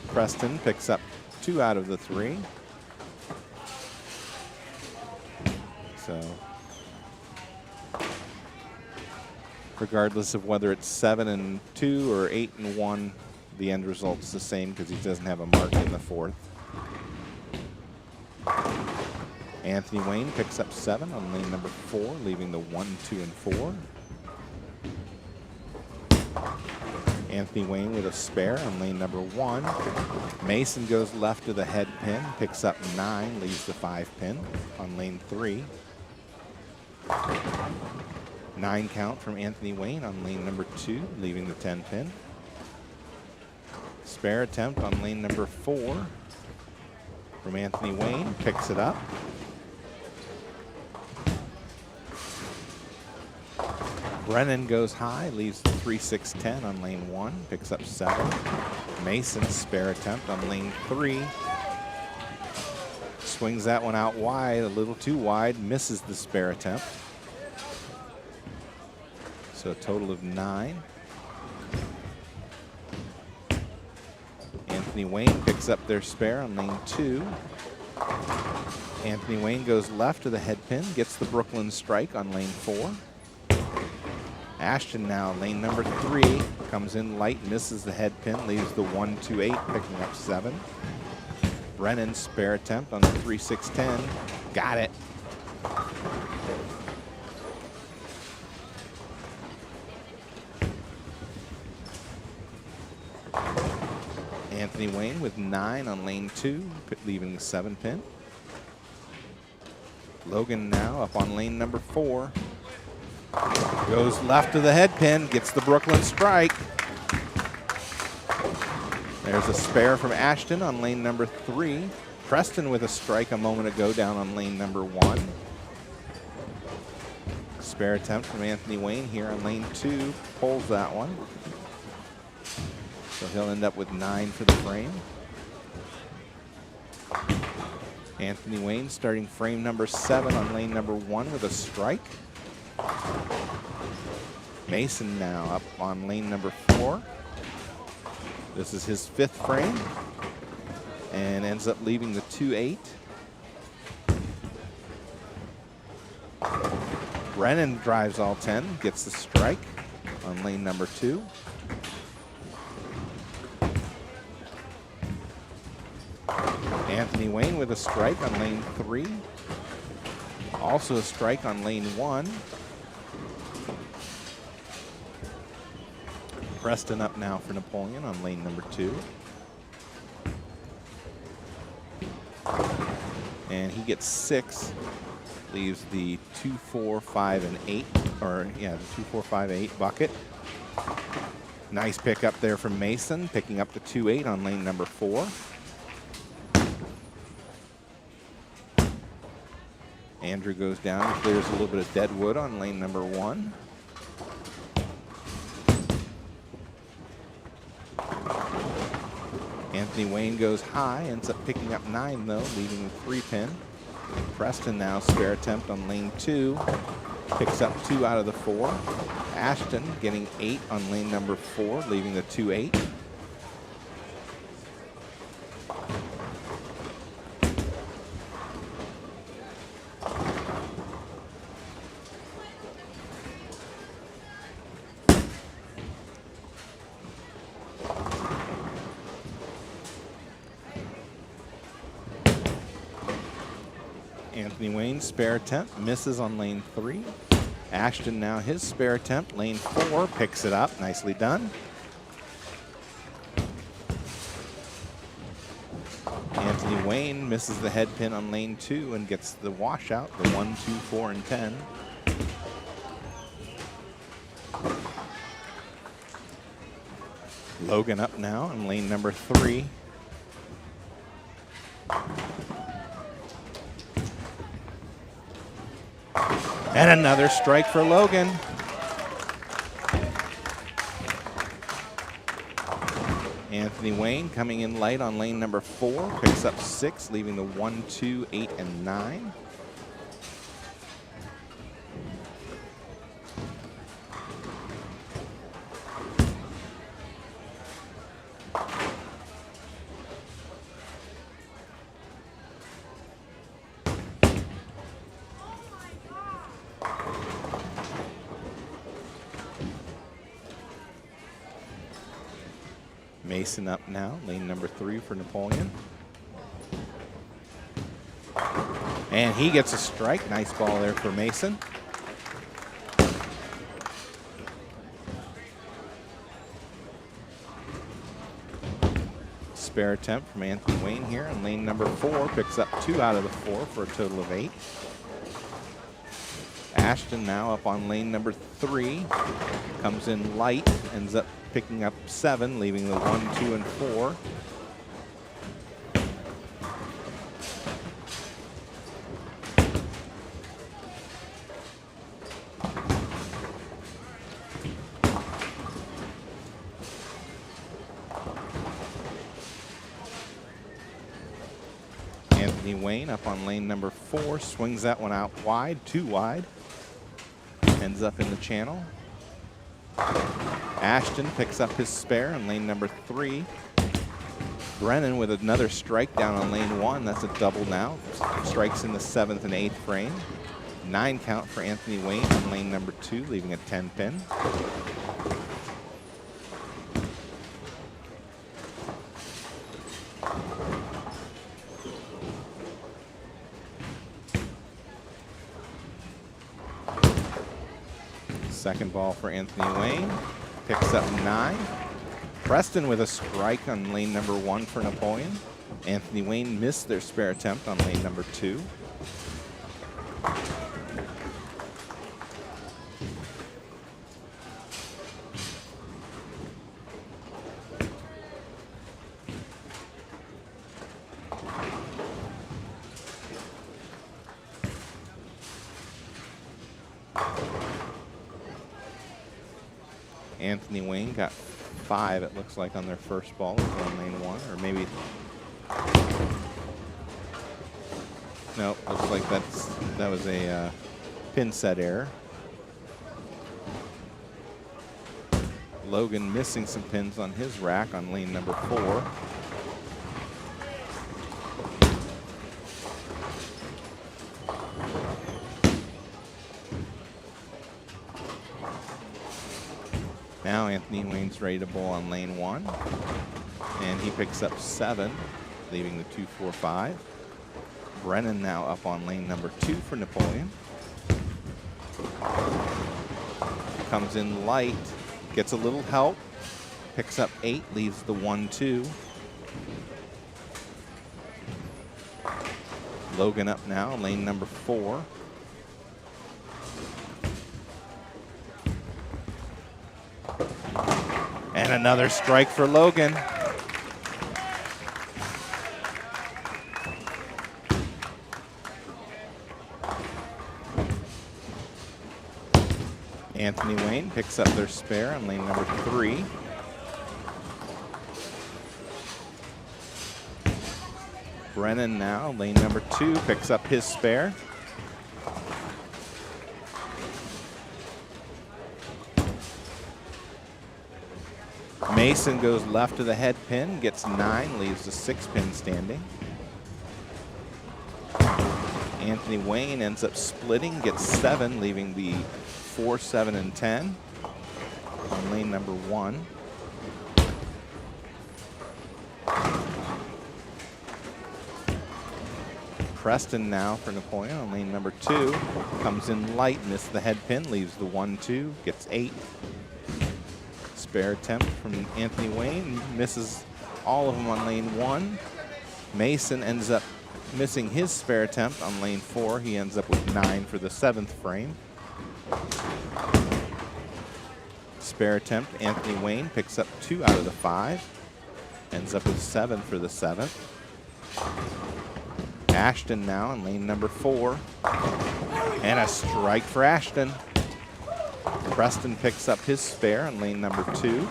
Preston picks up 2 out of the 3. So, regardless of whether it's 7 and 2 or 8 and 1, the end result's the same because he doesn't have a mark in the 4th. Anthony Wayne picks up 7 on lane number 4, leaving the 1, 2, and 4. Anthony Wayne with a spare on lane number 1. Mason goes left to the head pin, picks up 9, leaves the 5 pin on lane 3. 9 count from Anthony Wayne on lane number 2, leaving the 10 pin. Spare attempt on lane number 4 from Anthony Wayne, picks it up. Brennan goes high, leaves 3, 6, 10 on lane 1, picks up 7. Mason's spare attempt on lane 3. Swings that one out wide, a little too wide, misses the spare attempt. So a total of 9. Anthony Wayne picks up their spare on lane 2. Anthony Wayne goes left to the head pin, gets the Brooklyn strike on lane 4. Ashton now, lane number 3, comes in light, misses the head pin, leaves the 1, 2, 8, picking up 7. Brennan, spare attempt on the 3, 6, 10, got it. Anthony Wayne with 9 on lane 2, leaving the 7 pin. Logan now up on lane number 4. Goes left to the head pin, gets the Brooklyn strike. There's a spare from Ashton on lane number 3. Preston with a strike a moment ago down on lane number 1. Spare attempt from Anthony Wayne here on lane 2, pulls that one. So he'll end up with 9 for the frame. Anthony Wayne starting frame number 7 on lane number 1 with a strike. Mason now up on lane number 4. This is his 5th frame and ends up leaving the 2-8. Brennan drives all 10, gets the strike on lane number 2. Anthony Wayne with a strike on lane 3. Also a strike on lane 1. Preston up now for Napoleon on lane number 2. And he gets 6, leaves the 2, 4, 5, and 8, or yeah, the 2, 4, 5, 8 bucket. Nice pick up there from Mason, picking up the 2, 8 on lane number 4. Andrew goes down and clears a little bit of dead wood on lane number 1. Anthony Wayne goes high, ends up picking up 9 though, leaving the 3 pin. Preston now spare attempt on lane 2, picks up 2 out of the 4. Ashton getting 8 on lane number 4, leaving the 2, 8. Anthony Wayne spare attempt, misses on lane 3. Ashton now his spare attempt, lane 4, picks it up, nicely done. Anthony Wayne misses the head pin on lane 2 and gets the washout, the 1, 2, 4, and 10. Logan up now on lane number 3. And another strike for Logan. Anthony Wayne coming in light on lane number 4, picks up 6, leaving the 1, 2, 8, and 9. Mason up now, lane number 3 for Napoleon. And he gets a strike. Nice ball there for Mason. Spare attempt from Anthony Wayne here on lane number 4, picks up 2 out of the 4 for a total of 8. Ashton now up on lane number 3, comes in light, ends up picking up 7, leaving the 1, 2, and 4. Anthony Wayne up on lane number 4, swings that one out wide, too wide. Ends up in the channel. Ashton picks up his spare on lane number 3. Brennan with another strike down on lane 1. That's a double now. Strikes in the 7th and 8th frame. 9 count for Anthony Wayne on lane number 2, leaving a 10 pin. Second ball for Anthony Wayne, picks up 9. Preston with a strike on lane number 1 for Napoleon. Anthony Wayne missed their spare attempt on lane number 2. Anthony Wayne got 5, it looks like, on their first ball on lane 1, or maybe. No, looks like that was a pin set error. Logan missing some pins on his rack on lane number 4. Now Anthony Wayne's ready to bowl on lane 1, and he picks up 7, leaving the 2, 4, 5. Brennan now up on lane number 2 for Napoleon. Comes in light, gets a little help, picks up 8, leaves the 1, 2. Logan up now, lane number 4. And another strike for Logan. Anthony Wayne picks up their spare on lane number 3. Brennan now, lane number 2, picks up his spare. Mason goes left to the head pin, gets 9, leaves the 6 pin standing. Anthony Wayne ends up splitting, gets 7, leaving the 4, 7, and 10 on lane number 1. Preston now for Napoleon on lane number 2. Comes in light, missed the head pin, leaves the 1, 2, gets 8. Spare attempt from Anthony Wayne, misses all of them on lane 1. Mason ends up missing his spare attempt on lane 4. He ends up with 9 for the 7th frame. Spare attempt, Anthony Wayne picks up 2 out of the 5. Ends up with 7 for the 7th. Ashton now in lane number 4. And a strike for Ashton. Preston picks up his spare on lane number 2.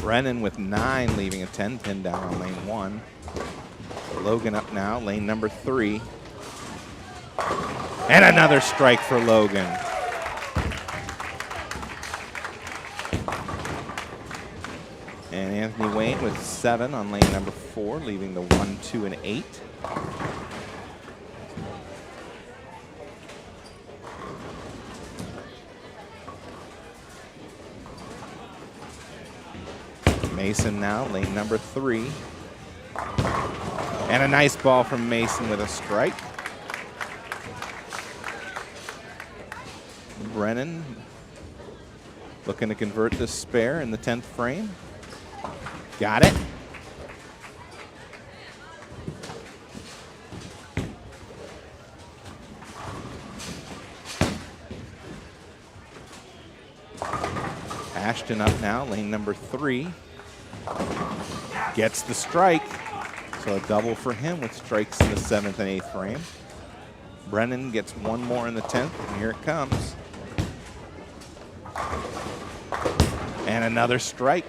Brennan with 9, leaving a 10 pin down on lane 1. Logan up now, lane number 3. And another strike for Logan. And Anthony Wayne with 7 on lane number 4, leaving the 1, 2, and 8. Mason now, lane number 3. And a nice ball from Mason with a strike. Brennan looking to convert this spare in the 10th frame. Got it. Ashton up now, lane number 3. Gets the strike. So a double for him with strikes in the 7th and 8th frame. Brennan gets 1 more in the 10th, and here it comes. And another strike.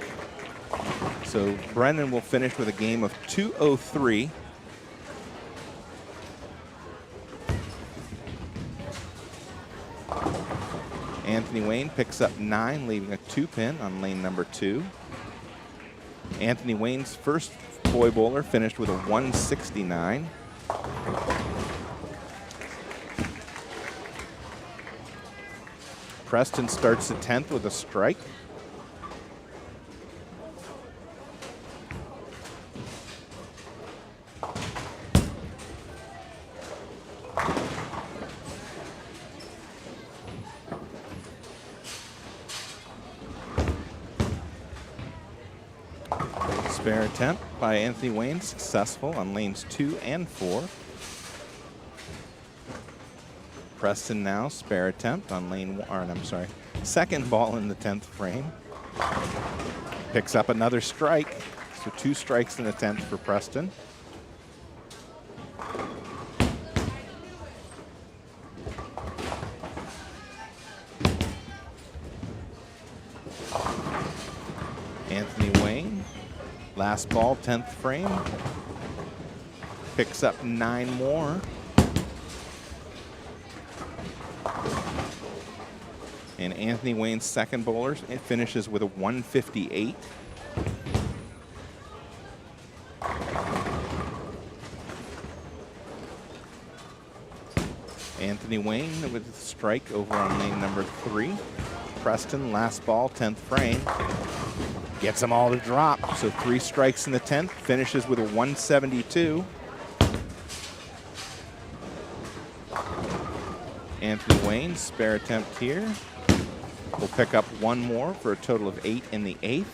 So Brennan will finish with a game of 203. Anthony Wayne picks up 9, leaving a 2 pin on lane number 2. Anthony Wayne's first boy bowler finished with a 169. Preston starts the 10th with a strike. Spare attempt by Anthony Wayne successful on lanes 2 and 4. Preston now spare attempt on lane 1, or I'm sorry, second ball in the 10th frame. Picks up another strike, so 2 strikes in the 10th for Preston. Anthony Wayne, last ball, 10th frame. Picks up 9 more. And Anthony Wayne's second bowler, it finishes with a 158. Anthony Wayne with a strike over on lane number 3. Preston, last ball, 10th frame. Gets them all to drop. So 3 strikes in the 10th, finishes with a 172. Anthony Wayne, spare attempt here. Will pick up 1 more for a total of 8 in the 8th.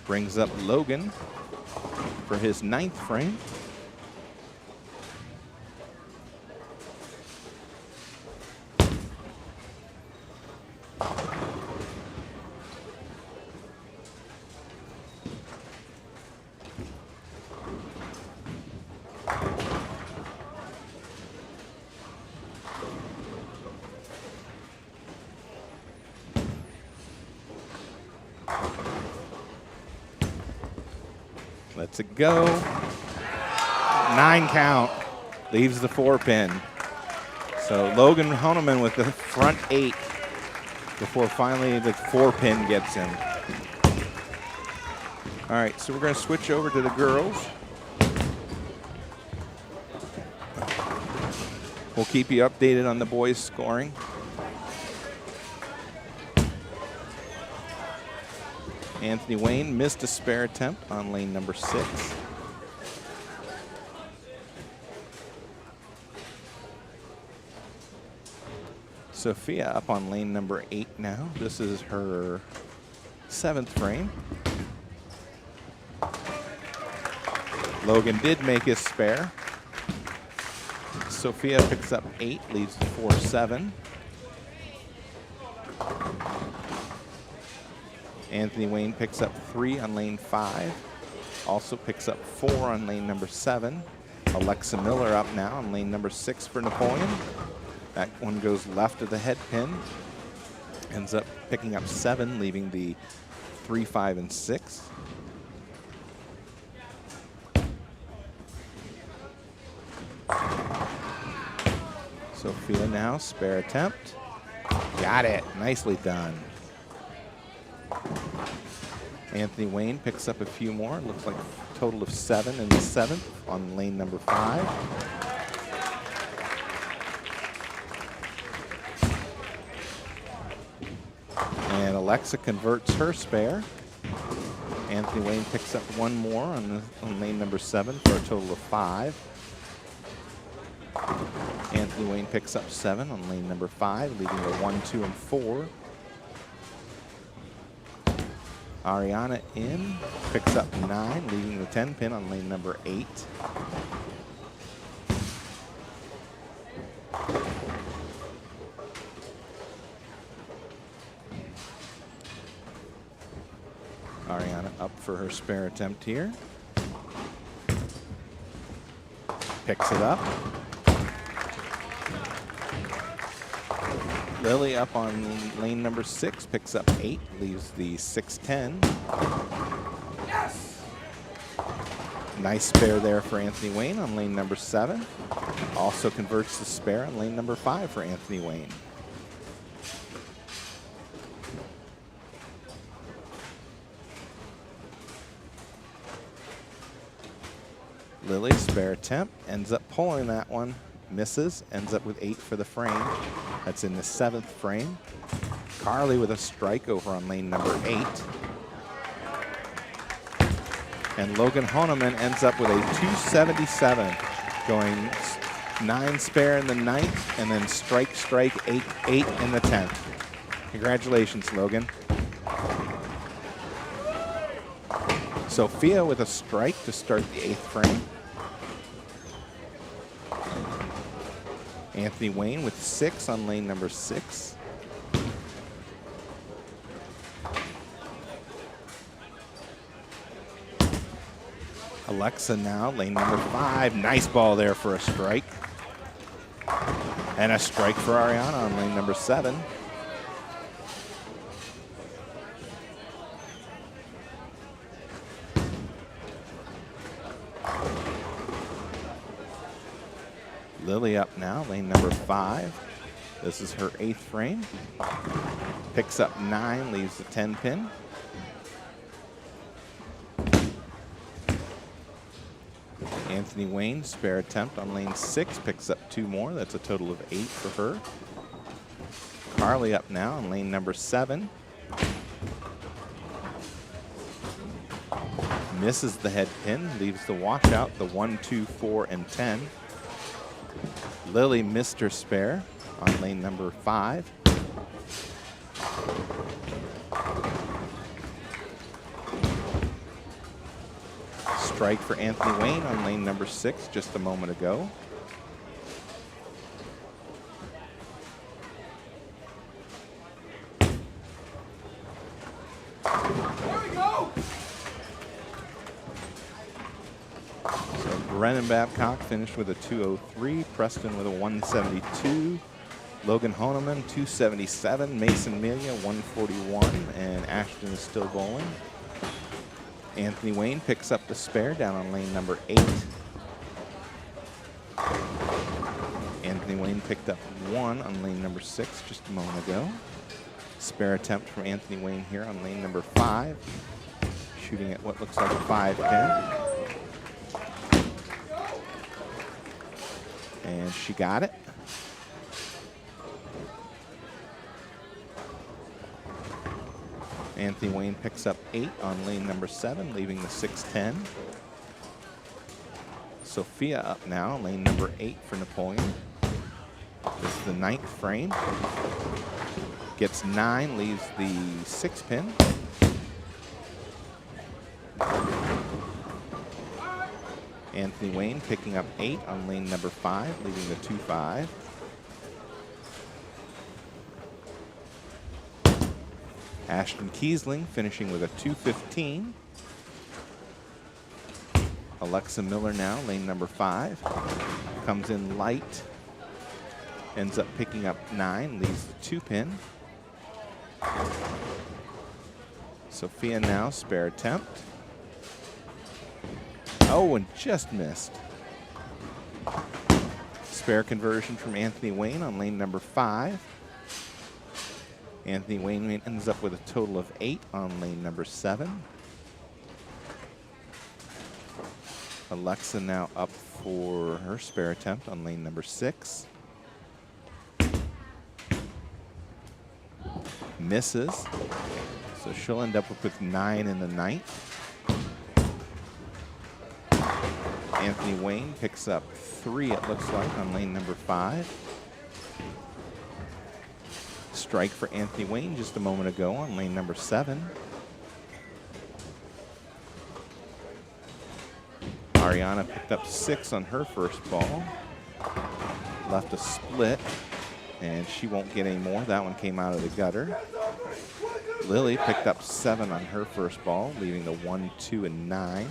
Brings up Logan for his 9th frame. Lets it go. 9 count. Leaves the 4-pin. So Logan Honeman with the front 8 before finally the 4-pin gets him. All right, so we're going to switch over to the girls. We'll keep you updated on the boys' scoring. Anthony Wayne missed a spare attempt on lane number 6. Sophia up on lane number 8 now. This is her 7th frame. Logan did make his spare. Sophia picks up 8, leaves the 4-7. Anthony Wayne picks up 3 on lane 5. Also picks up 4 on lane number 7. Alexa Miller up now on lane number 6 for Napoleon. That one goes left of the head pin. Ends up picking up 7, leaving the 3, 5, and 6. Sophia now, spare attempt. Got it, nicely done. Anthony Wayne picks up a few more. Looks like a total of 7 in the 7th on lane number 5. And Alexa converts her spare. Anthony Wayne picks up 1 more on lane number 7 for a total of 5. Anthony Wayne picks up 7 on lane number 5, leaving a 1, 2, and 4. Ariana in, picks up 9, leaving the 10 pin on lane number 8. Ariana up for her spare attempt here. Picks it up. Lily up on lane number 6, picks up 8, leaves the 6-10. Yes! Nice spare there for Anthony Wayne on lane number 7. Also converts the spare on lane number 5 for Anthony Wayne. Lily, spare attempt, ends up pulling that one. Misses, ends up with 8 for the frame. That's in the 7th frame. Carly with a strike over on lane number 8. And Logan Honeman ends up with a 277, going 9 spare in the 9th, and then strike, 8 in the 10th. Congratulations, Logan. Sophia with a strike to start the 8th frame. Anthony Wayne with 6 on lane number 6. Alexa now, lane number 5. Nice ball there for a strike. And a strike for Ariana on lane number 7. Lily up now, lane number 5. This is her 8th frame. Picks up 9, leaves the 10 pin. Anthony Wayne, spare attempt on lane 6, picks up 2 more. That's a total of 8 for her. Carly up now on lane number 7. Misses the head pin, leaves the washout, the 1, 2, 4, and 10. Lily missed her spare on lane number 5. strike for Anthony Wayne on lane number 6 just a moment ago. So Brennan Babcock finished with a 203, Preston with a 172, Logan Honeman 277, Mason Melia 141, and Ashton is still bowling. Anthony Wayne picks up the spare down on lane number 8. Anthony Wayne picked up 1 on lane number 6 just a moment ago. Spare attempt from Anthony Wayne here on lane number 5, shooting at what looks like a 5-pin. And she got it. Anthony Wayne picks up 8 on lane number 7, leaving the 6-10. Sophia up now, lane number 8 for Napoleon. This is the 9th frame. Gets 9, leaves the 6-pin. Anthony Wayne picking up 8 on lane number 5, leaving the 2-5. Ashton Kiesling finishing with a 215. Alexa Miller now, lane number 5. Comes in light. Ends up picking up 9, leaves the 2-pin. Sophia now, spare attempt. Oh, and just missed. Spare conversion from Anthony Wayne on lane number 5. Anthony Wayne ends up with a total of 8 on lane number 7. Alexa now up for her spare attempt on lane number 6. Misses. So she'll end up with 9 in the 9th. Anthony Wayne picks up 3, it looks like, on lane number 5. Strike for Anthony Wayne just a moment ago on lane number 7. Ariana picked up 6 on her first ball. Left a split, and she won't get any more. That one came out of the gutter. Lily picked up 7 on her first ball, leaving the 1, 2, and 9.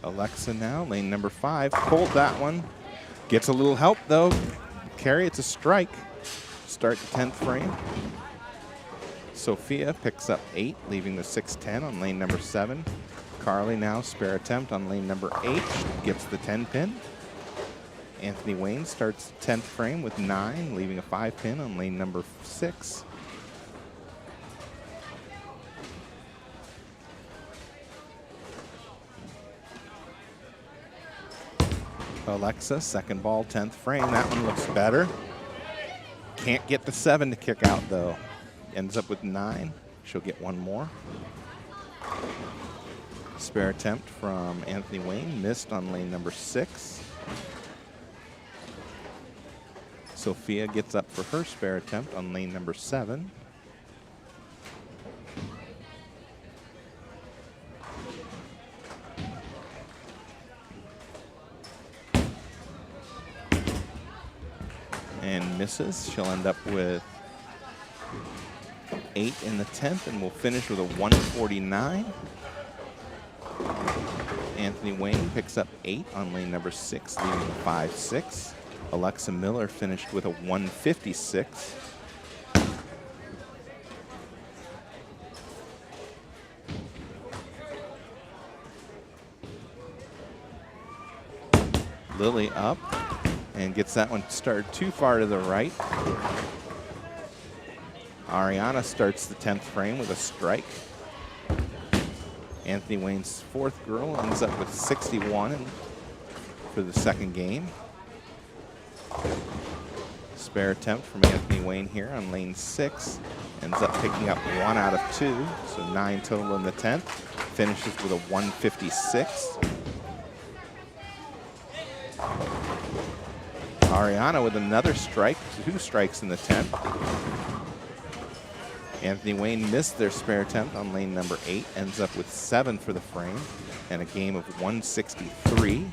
Alexa now, lane number 5, pulled that one. Gets a little help though. Carry, it's a strike. Start the 10th frame. Sophia picks up 8, leaving the 6-10 on lane number 7. Carly now, spare attempt on lane number 8, gets the 10-pin. Anthony Wayne starts the 10th frame with 9, leaving a 5-pin on lane number 6. Alexa, second ball, 10th frame. That one looks better. Can't get the 7 to kick out though. Ends up with 9. She'll get one more. Spare attempt from Anthony Wayne, missed on lane number 6. Sophia gets up for her spare attempt on lane number 7. And misses. She'll end up with 8 in the 10th, and we'll finish with a 149. Anthony Wayne picks up 8 on lane number 6, leaving the 5-6. Alexa Miller finished with a 156. Lily up and gets that one started too far to the right. Ariana starts the 10th frame with a strike. Anthony Wayne's fourth girl ends up with 61 for the second game. Spare attempt from Anthony Wayne here on lane 6. Ends up picking up 1 out of 2, so 9 total in the 10th. Finishes with a 156. Ariana with another strike, 2 strikes in the 10th. Anthony Wayne missed their spare attempt on lane number 8, ends up with 7 for the frame, and a game of 163.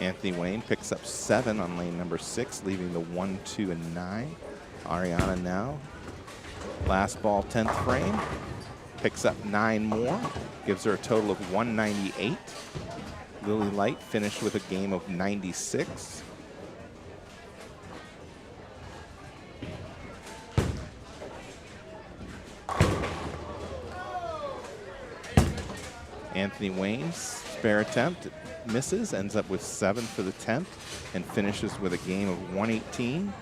Anthony Wayne picks up 7 on lane number 6, leaving the 1, 2, and 9. Ariana now, last ball 10th frame, picks up 9 more, gives her a total of 198. Lily Light finished with a game of 96. Anthony Wayne's spare attempt misses, ends up with 7 for the 10th, and finishes with a game of 118.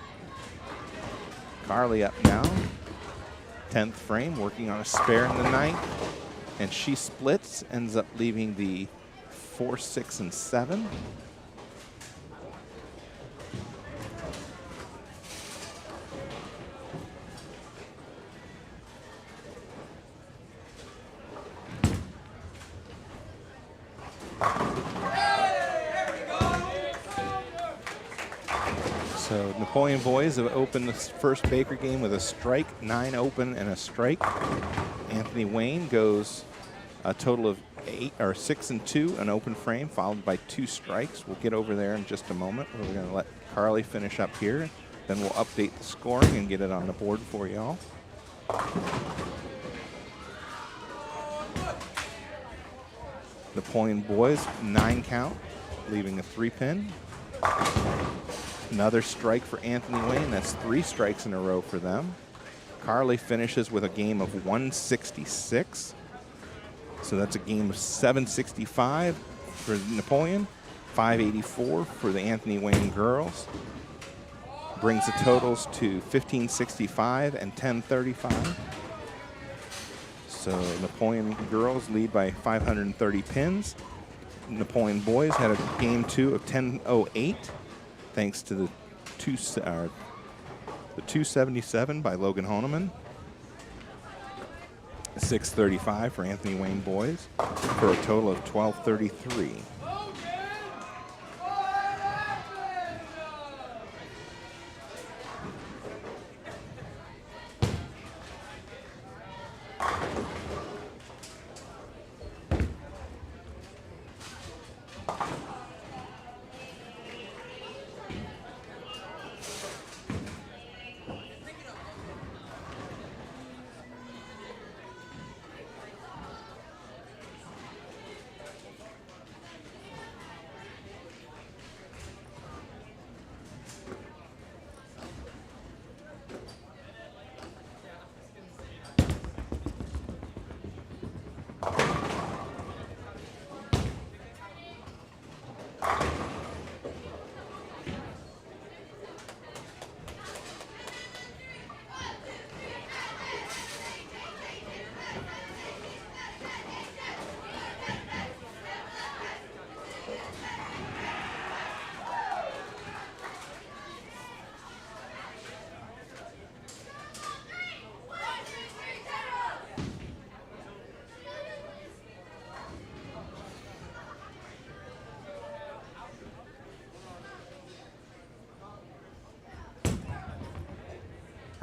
Carly up now, 10th frame, working on a spare in the 9th, and she splits, ends up leaving the 4, 6, and 7. So Napoleon boys have opened the first Baker game with a strike, 9 open and a strike. Anthony Wayne goes a total of 6 and 2, an open frame, followed by 2 strikes. We'll get over there in just a moment. We're going to let Carly finish up here. Then we'll update the scoring and get it on the board for y'all. Napoleon boys, 9 count, leaving a 3-pin. Another strike for Anthony Wayne. That's 3 strikes in a row for them. Carly finishes with a game of 166. So that's a game of 765 for Napoleon, 584 for the Anthony Wayne girls. Brings the totals to 1565 and 1035. So Napoleon girls lead by 530 pins. Napoleon boys had a game 2 of 1008. Thanks to the 277 by Logan Honeman. 635 for Anthony Wayne boys for a total of 1233.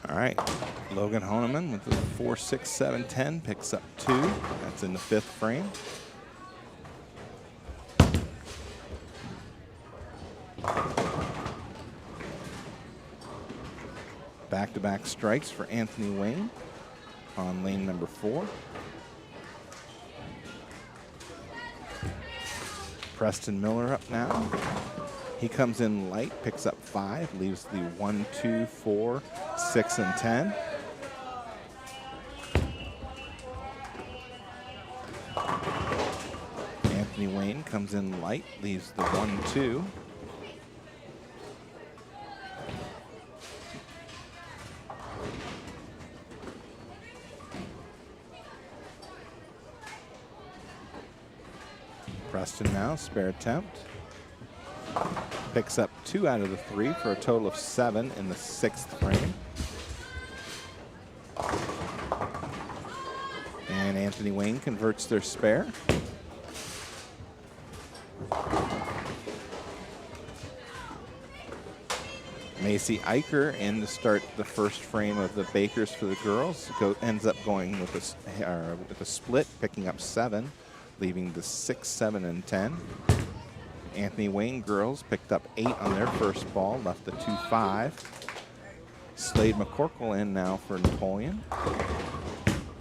All right, Logan Honeman with the 4, 6, 7, 10 picks up 2. That's in the 5th frame. Back-to-back strikes for Anthony Wayne on lane number 4. Preston Miller up now. He comes in light, picks up 5, leaves the 1, 2, 4, 6, and 10. Anthony Wayne comes in light, leaves the 1-2. Preston now, spare attempt. Picks up 2 out of the 3 for a total of 7 in the 6th frame. And Anthony Wayne converts their spare. Macy Eicher in to start the first frame of the Bakers for the girls. Ends up going with a split, picking up 7, leaving the 6, 7, and 10. Anthony Wayne girls picked up 8 on their first ball, left the 2-5. Slade McCorkle in now for Napoleon.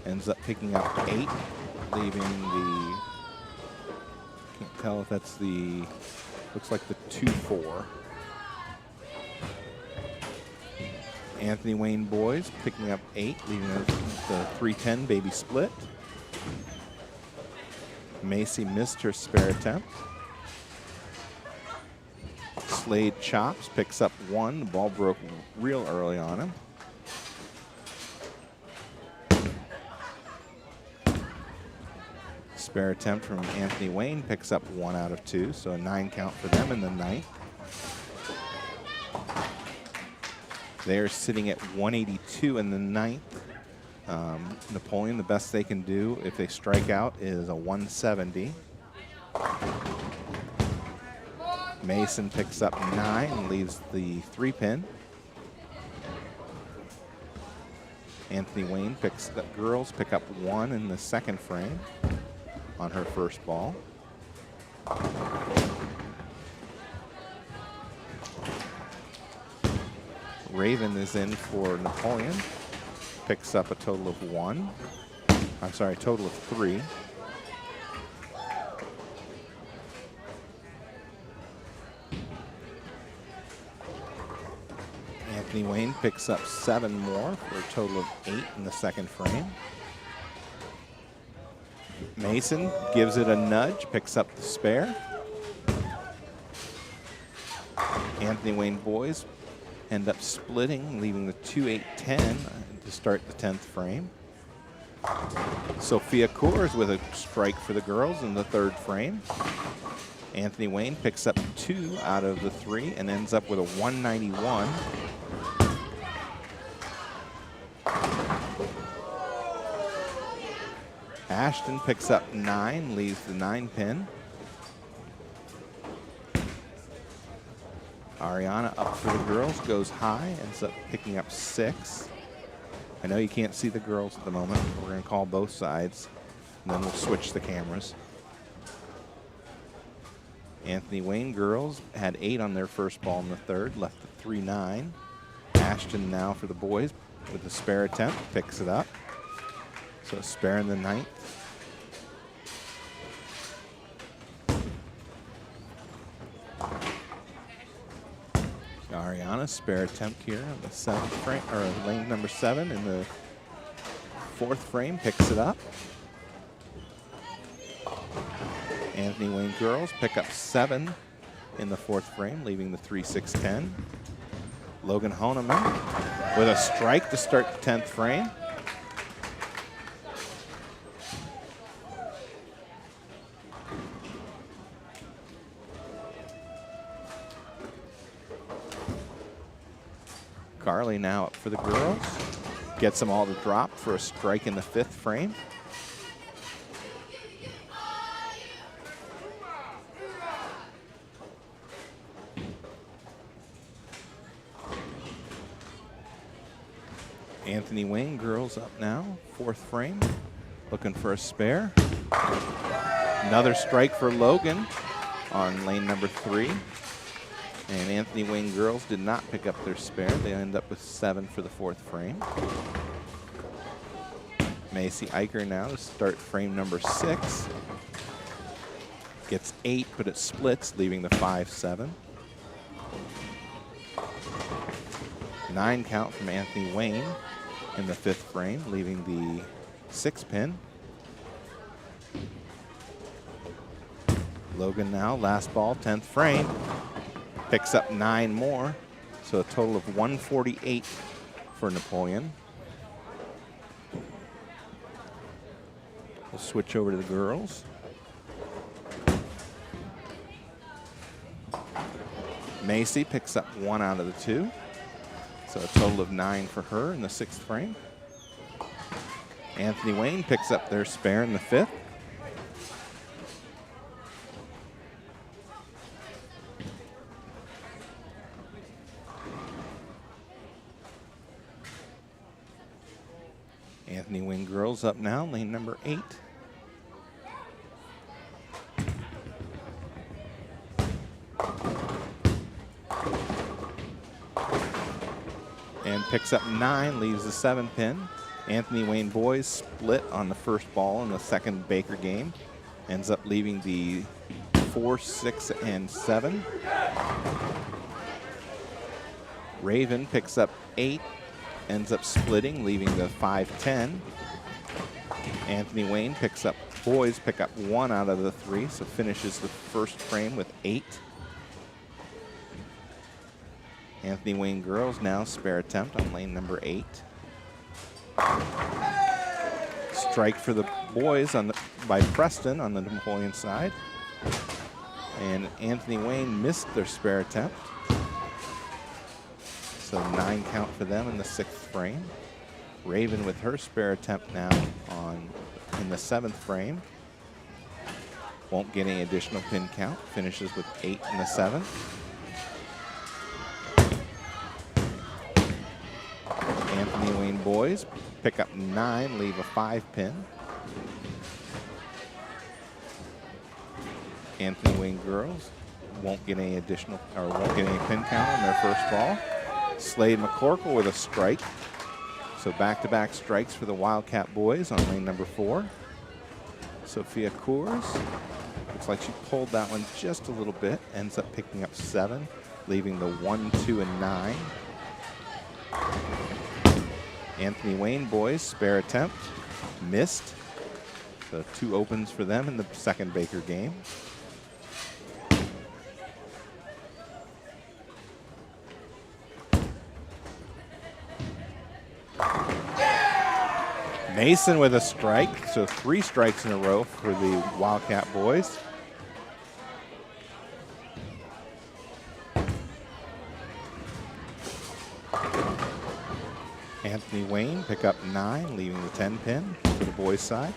Ends up picking up 8, leaving the, can't tell if that's the, looks like the 2-4. Anthony Wayne boys picking up 8, leaving the 3-10 baby split. Macy missed her spare attempt. Slade chops, picks up 1. The ball broke real early on him. Spare attempt from Anthony Wayne picks up 1 out of 2, so a 9 count for them in the 9th. They're sitting at 182 in the 9th. Napoleon, the best they can do if they strike out is a 170. Mason picks up 9 and leaves the 3-pin. Anthony Wayne girls pick up 1 in the 2nd frame on her first ball. Raven is in for Napoleon. Picks up a total of 1. I'm sorry, a total of 3. Anthony Wayne picks up 7 more for a total of 8 in the 2nd frame. Mason gives it a nudge, picks up the spare. Anthony Wayne boys end up splitting, leaving the 2-8-10 to start the 10th frame. Sophia Coors with a strike for the girls in the 3rd frame. Anthony Wayne picks up 2 out of the 3 and ends up with a 191. Ashton picks up 9, leaves the 9-pin. Ariana up for the girls, goes high, ends up picking up 6. I know you can't see the girls at the moment. We're going to call both sides, and then we'll switch the cameras. Anthony Wayne girls had 8 on their first ball in the 3rd, left the 3-9. Ashton now for the boys with a spare attempt, picks it up. So a spare in the 9th. Ariana, spare attempt here on the 7th frame, or lane number 7 in the 4th frame, picks it up. Anthony Wayne girls pick up 7 in the 4th frame, leaving the 3-6-10. Logan Honeman with a strike to start the 10th frame. Carly now up for the girls. Gets them all to drop for a strike in the 5th frame. Anthony Wayne girls up now, 4th frame, looking for a spare. Another strike for Logan on lane number 3. And Anthony Wayne girls did not pick up their spare. They end up with 7 for the 4th frame. Macy Eicher now to start frame number 6. Gets 8, but it splits, leaving the 5-7. 9 count from Anthony Wayne in the 5th frame, leaving the 6-pin. Logan now, last ball, 10th frame. Picks up 9 more, so a total of 148 for Napoleon. We'll switch over to the girls. Macy picks up 1 out of the 2, so a total of 9 for her in the 6th frame. Anthony Wayne picks up their spare in the 5th. Anthony Wayne girls up now, lane number 8. And picks up 9, leaves the 7 pin. Anthony Wayne boys split on the first ball in the second Baker game. Ends up leaving the 4, 6, and 7. Raven picks up 8, ends up splitting, leaving the 5, 10. Anthony Wayne boys pick up 1 out of the 3, so finishes the first frame with 8. Anthony Wayne girls now spare attempt on lane number 8. Strike for the boys by Preston on the Napoleon side. And Anthony Wayne missed their spare attempt. So 9 count for them in the 6th frame. Raven with her spare attempt now in the 7th frame. Won't get any additional pin count. Finishes with 8 in the 7th. Anthony Wayne boys pick up 9, leave a 5 pin. Anthony Wayne girls won't get any pin count on their first ball. Slade McCorkle with a strike. So back-to-back strikes for the Wildcat boys on lane number 4. Sophia Coors, looks like she pulled that one just a little bit, ends up picking up 7, leaving the 1, 2, and 9. Anthony Wayne boys, spare attempt, missed. So 2 opens for them in the second Baker game. Mason with a strike, so 3 strikes in a row for the Wildcat boys. Anthony Wayne pick up 9, leaving the 10 pin for the boys' side.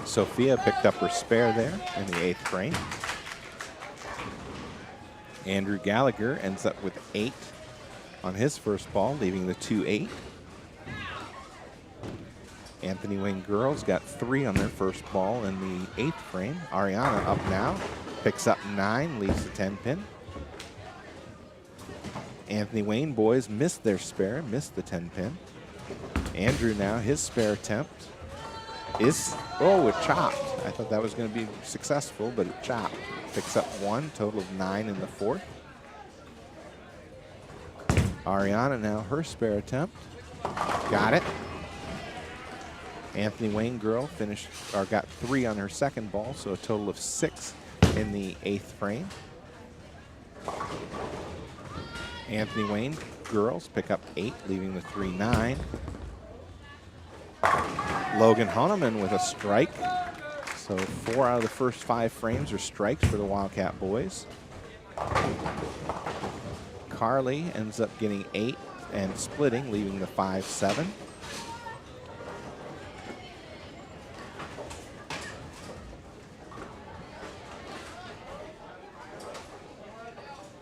Sophia picked up her spare there in the 8th frame. Andrew Gallagher ends up with 8 on his first ball, leaving the 2, 8. Anthony Wayne girls got 3 on their first ball in the 8th frame. Ariana up now, picks up 9, leaves the 10 pin. Anthony Wayne boys missed their spare, missed the 10 pin. Andrew now, his spare attempt is, it chopped. I thought that was going to be successful, but it chopped. Picks up 1, total of 9 in the 4th. Ariana now, her spare attempt. Got it. Anthony Wayne girl got 3 on her second ball, so a total of 6 in the 8th frame. Anthony Wayne girls pick up 8, leaving the 3, 9. Logan Honeman with a strike. So 4 out of the first 5 frames are strikes for the Wildcat boys. Carly ends up getting 8 and splitting, leaving the 5, 7.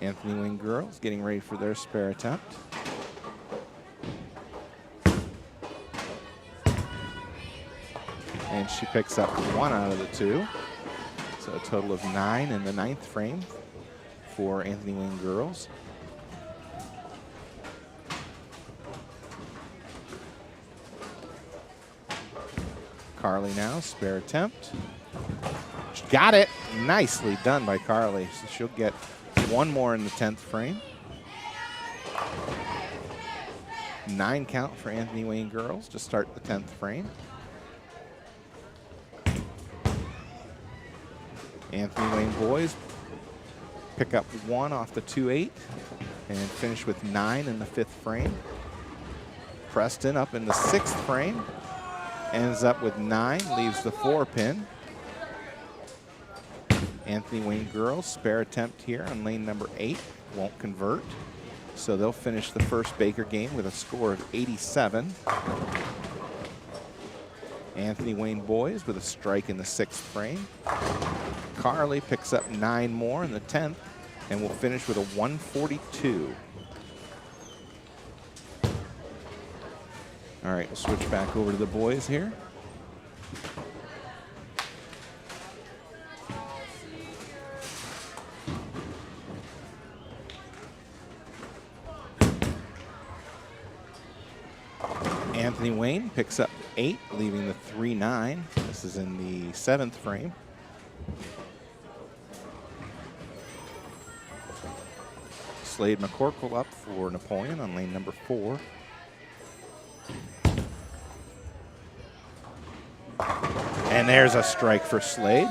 Anthony Wayne girls getting ready for their spare attempt. And she picks up 1 out of the 2. So a total of 9 in the 9th frame for Anthony Wayne girls. Carly now, spare attempt. She got it. Nicely done by Carly. So she'll get 1 more in the 10th frame. 9 count for Anthony Wayne girls to start the 10th frame. Anthony Wayne boys pick up 1 off the 2-8 and finish with 9 in the 5th frame. Preston up in the 6th frame, ends up with 9, leaves the 4 pin. Anthony Wayne girls, spare attempt here on lane number 8, won't convert. So they'll finish the first Baker game with a score of 87. Anthony Wayne boys with a strike in the 6th frame. Carly picks up 9 more in the 10th and will finish with a 142. All right, we'll switch back over to the boys here. Anthony Wayne picks up 8, leaving the 3-9. This is in the 7th frame. Slade McCorkle up for Napoleon on lane number 4. And there's a strike for Slade.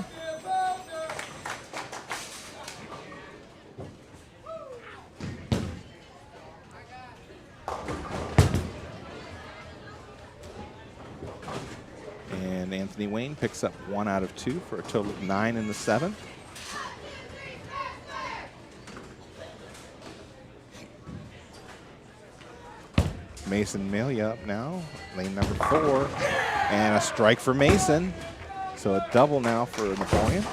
And Anthony Wayne picks up 1 out of 2 for a total of 9 in the 7th. Mason Melia up now, lane number 4, and a strike for Mason. So a double now for Napoleon.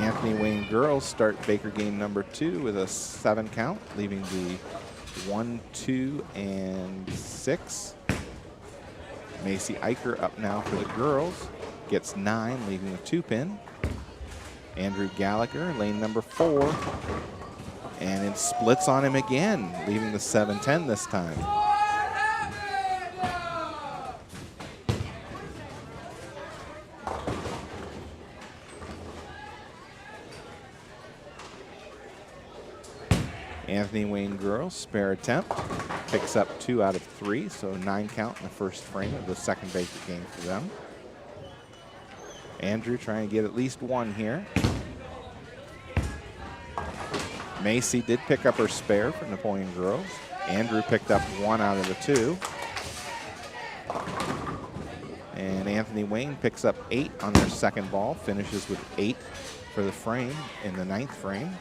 Anthony Wayne girls start Baker game number 2 with a 7 count, leaving the 1, 2, and 6. Macy Eicher up now for the girls, gets 9, leaving the 2 pin. Andrew Gallagher, lane number 4. And it splits on him again, leaving the 7-10 this time. Anthony Wayne girls, spare attempt, picks up 2 out of 3, so 9 count in the first frame of the second Baker game for them. Andrew trying to get at least 1 here. Macy did pick up her spare for Napoleon girls. Andrew picked up 1 out of the 2. And Anthony Wayne picks up 8 on their second ball, finishes with 8 for the frame in the 9th frame.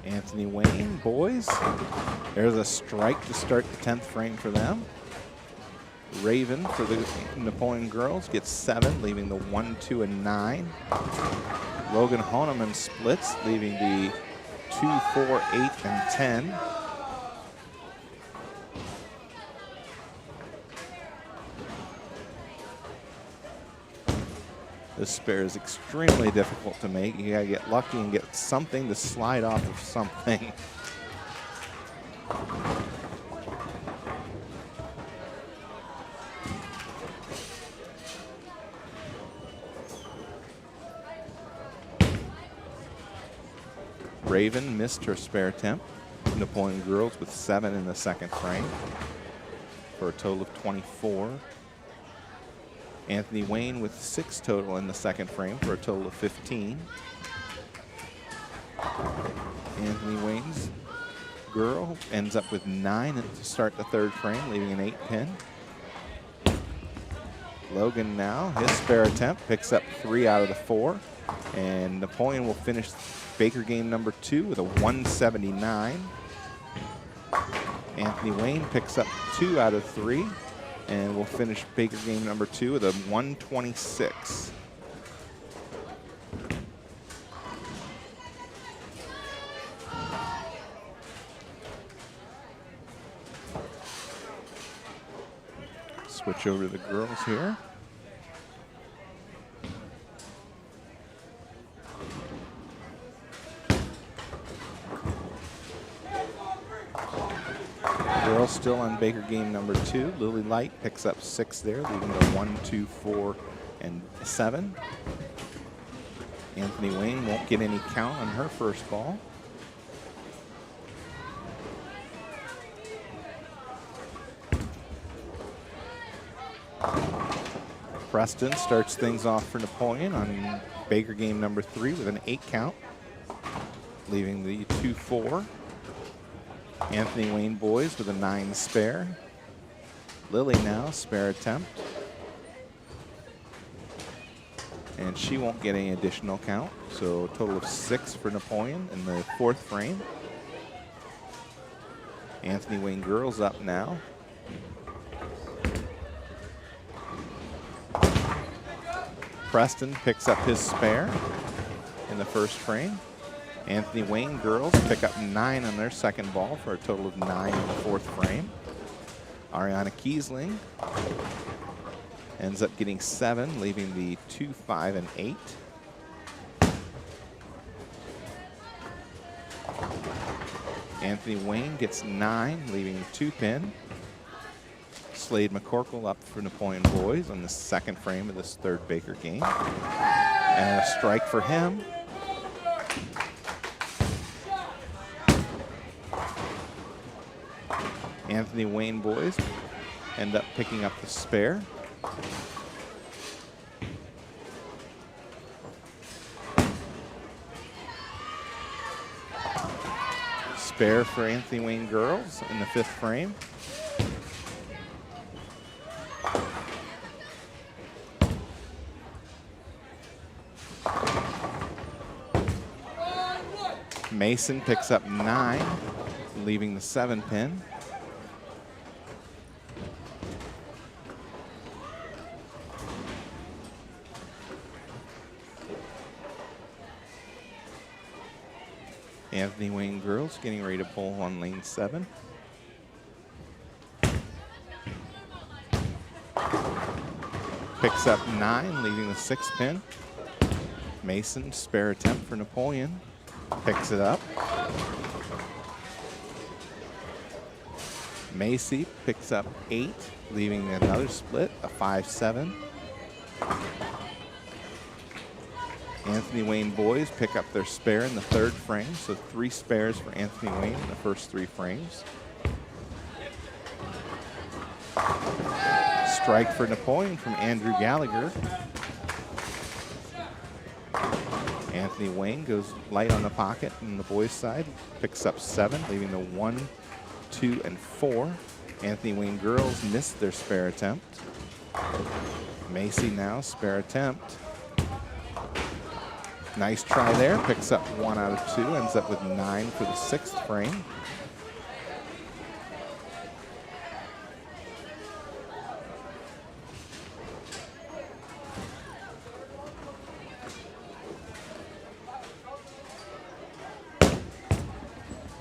Anthony Wayne boys, there's a strike to start the 10th frame for them. Raven for the Napoleon girls gets 7, leaving the 1, 2, and 9. Logan Honeman splits, leaving the 2, 4, 8, and 10. This spare is extremely difficult to make. You gotta get lucky and get something to slide off of something. Raven missed her spare attempt. Napoleon girls with 7 in the second frame for a total of 24. Anthony Wayne with 6 total in the second frame for a total of 15. Anthony Wayne's girl ends up with 9 to start the third frame, leaving an 8 pin. Logan now, his spare attempt, picks up 3 out of the 4. And Napoleon will finish Baker game number 2 with a 179. Anthony Wayne picks up 2 out of 3. And we'll finish Baker game number 2 with a 126. Switch over to the girls here. Girls still on Baker game number 2. Lily Light picks up 6 there, leaving the 1, 2, 4, and 7. Anthony Wayne won't get any count on her first ball. Preston starts things off for Napoleon on Baker game number 3 with an 8 count, leaving the 2-4. Anthony Wayne boys with a 9 spare. Lily now, spare attempt. And she won't get any additional count, so a total of 6 for Napoleon in the 4th frame. Anthony Wayne girls up now. Preston picks up his spare in the 1st frame. Anthony Wayne girls pick up 9 on their second ball for a total of 9 in the 4th frame. Ariana Kiesling ends up getting 7, leaving the 2, 5, and 8. Anthony Wayne gets 9, leaving the 2 pin. Slade McCorkle up for Napoleon boys on the 2nd frame of this 3rd Baker game. And a strike for him. Anthony Wayne boys end up picking up the spare. Spare for Anthony Wayne girls in the 5th frame. Mason picks up 9, leaving the 7 pin. Anthony Wayne girls getting ready to pull on lane 7. Picks up 9, leaving the 6 pin. Mason, spare attempt for Napoleon. Picks it up. Macy picks up 8, leaving another split, a 5-7. Anthony Wayne boys pick up their spare in the 3rd frame, so 3 spares for Anthony Wayne in the first 3 frames. Strike for Napoleon from Andrew Gallagher. Anthony Wayne goes light on the pocket on the boys' side, picks up 7, leaving the 1, 2, and 4. Anthony Wayne girls missed their spare attempt. Macy now, spare attempt. Nice try there, picks up 1 out of 2, ends up with 9 for the 6th frame.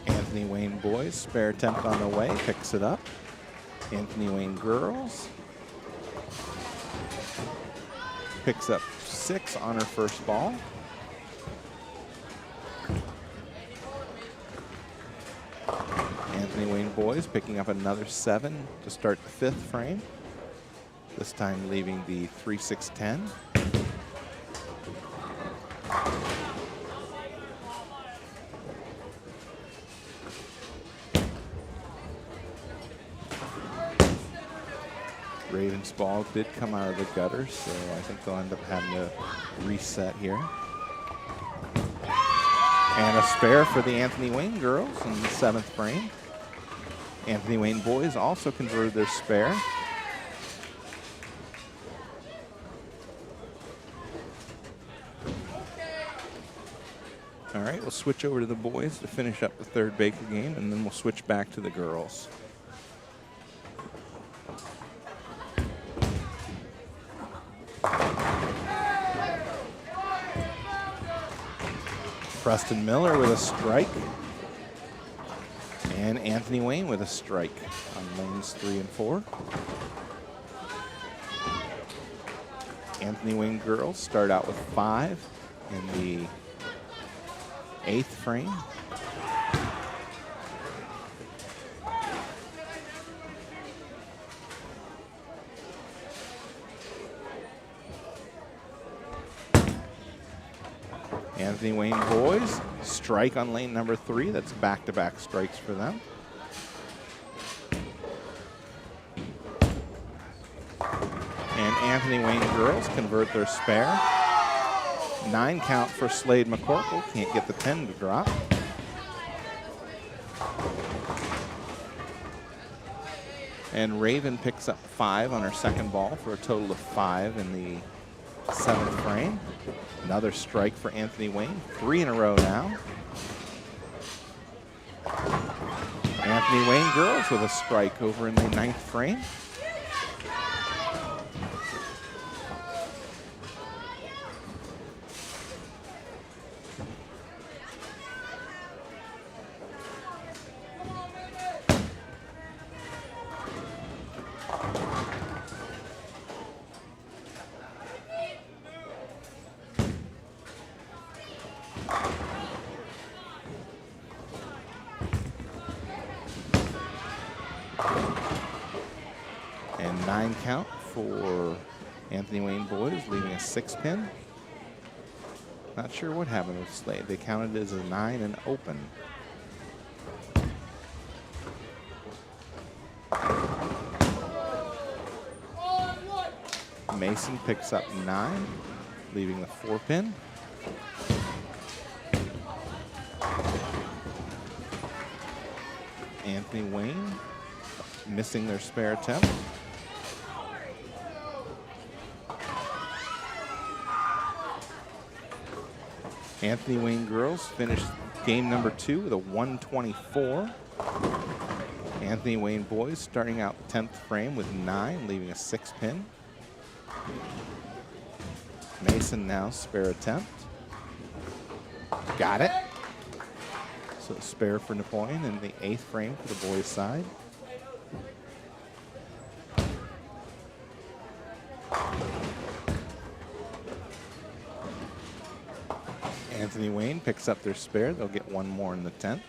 Anthony Wayne boys, spare attempt on the way, picks it up. Anthony Wayne girls picks up 6 on her first ball. Anthony Wayne boys picking up another 7 to start the 5th frame. This time leaving the 3, 6, 10. Ravens ball did come out of the gutter, so I think they'll end up having to reset here. And a spare for the Anthony Wayne girls in the 7th frame. Anthony Wayne boys also converted their spare. All right, we'll switch over to the boys to finish up the 3rd Baker game, and then we'll switch back to the girls. Preston Miller with a strike. And Anthony Wayne with a strike on lanes 3 and 4. Anthony Wayne girls start out with 5 in the 8th frame. Anthony Wayne boys strike on lane number 3. That's back-to-back strikes for them. And Anthony Wayne girls convert their spare. 9 count for Slade McCorkle. Can't get the 10 to drop. And Raven picks up 5 on her second ball for a total of 5 in the 7th frame. Another strike for Anthony Wayne. 3 in a row now. Anthony Wayne girls with a strike over in the 9th frame. And 9 count for Anthony Wayne boys, leaving a 6 pin. Not sure what happened with Slade. They counted it as a 9 and open. Mason picks up 9, leaving the 4 pin. Anthony Wayne missing their spare attempt. Anthony Wayne girls finished game number 2 with a 124. Anthony Wayne boys starting out the 10th frame with 9, leaving a 6 pin. Mason now spare attempt. Got it. So spare for Napoleon in the 8th frame for the boys' side. Anthony Wayne picks up their spare. They'll get 1 more in the 10th.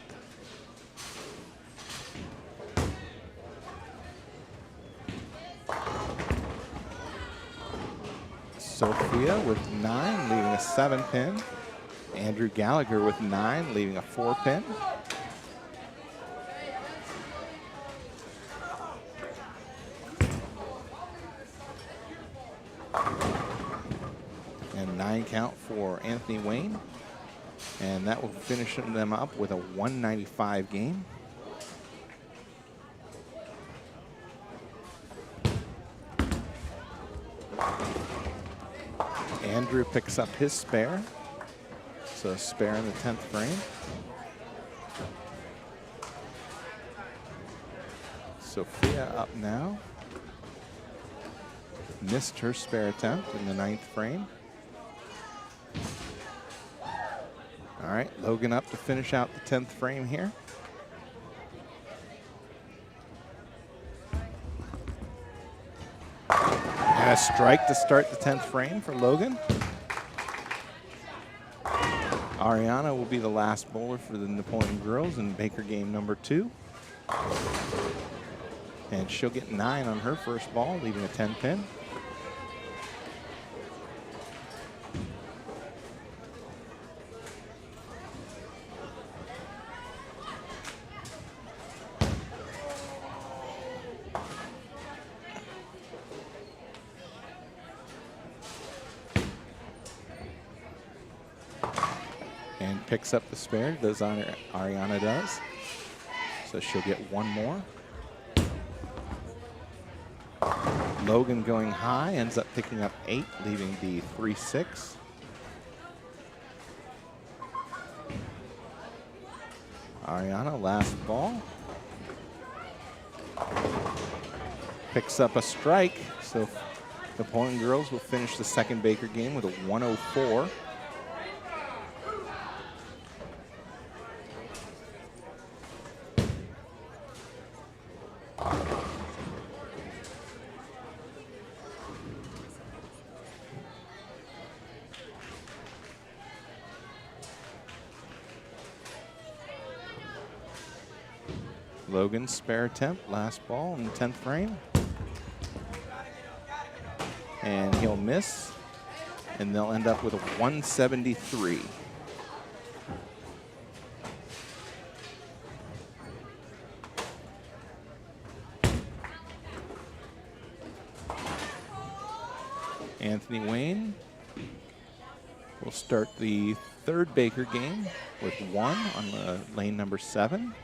Sophia with 9, leaving a 7 pin. Andrew Gallagher with 9, leaving a 4 pin. And 9 count for Anthony Wayne. And that will finish them up with a 195 game. Andrew picks up his spare. So a spare in the 10th frame. Sophia up now. Missed her spare attempt in the 9th frame. All right, Logan up to finish out the 10th frame here. And a strike to start the 10th frame for Logan. Ariana will be the last bowler for the Napoleon girls in Baker game number 2. And she'll get 9 on her first ball, leaving a 10 pin. And picks up the spare, does Ariana does. So she'll get 1 more. Logan going high, ends up picking up 8, leaving the 3-6. Ariana, last ball. Picks up a strike, so the Napoleon girls will finish the second Baker game with a 104. Logan's spare attempt, last ball in the 10th frame. And he'll miss, and they'll end up with a 173. Anthony Wayne will start the third Baker game with 1 on the lane number 7.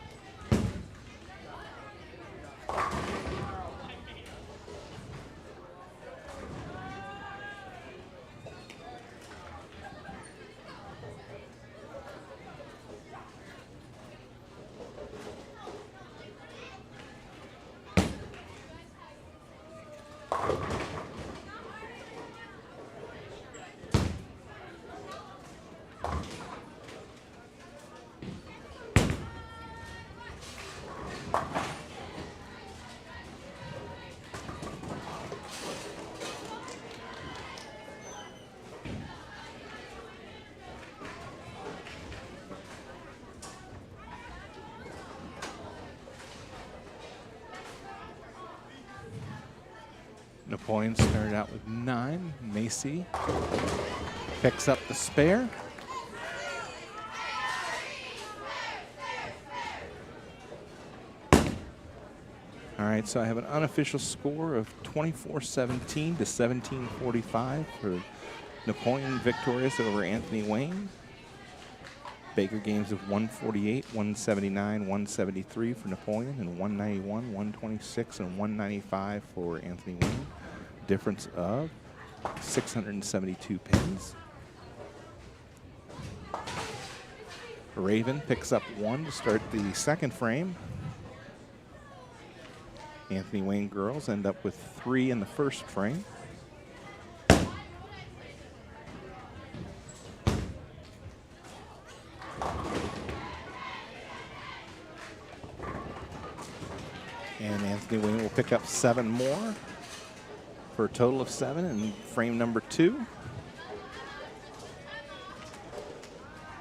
Napoleon started out with 9. Macy picks up the spare. All right, so I have an unofficial score of 24-17 to 17-45 for Napoleon victorious over Anthony Wayne. Baker games of 148, 179, 173 for Napoleon, and 191, 126, and 195 for Anthony Wayne. Difference of 672 pins. Raven picks up 1 to start the second frame. Anthony Wayne girls end up with 3 in the first frame. And Anthony Wayne will pick up 7 more for a total of 7 in frame number 2.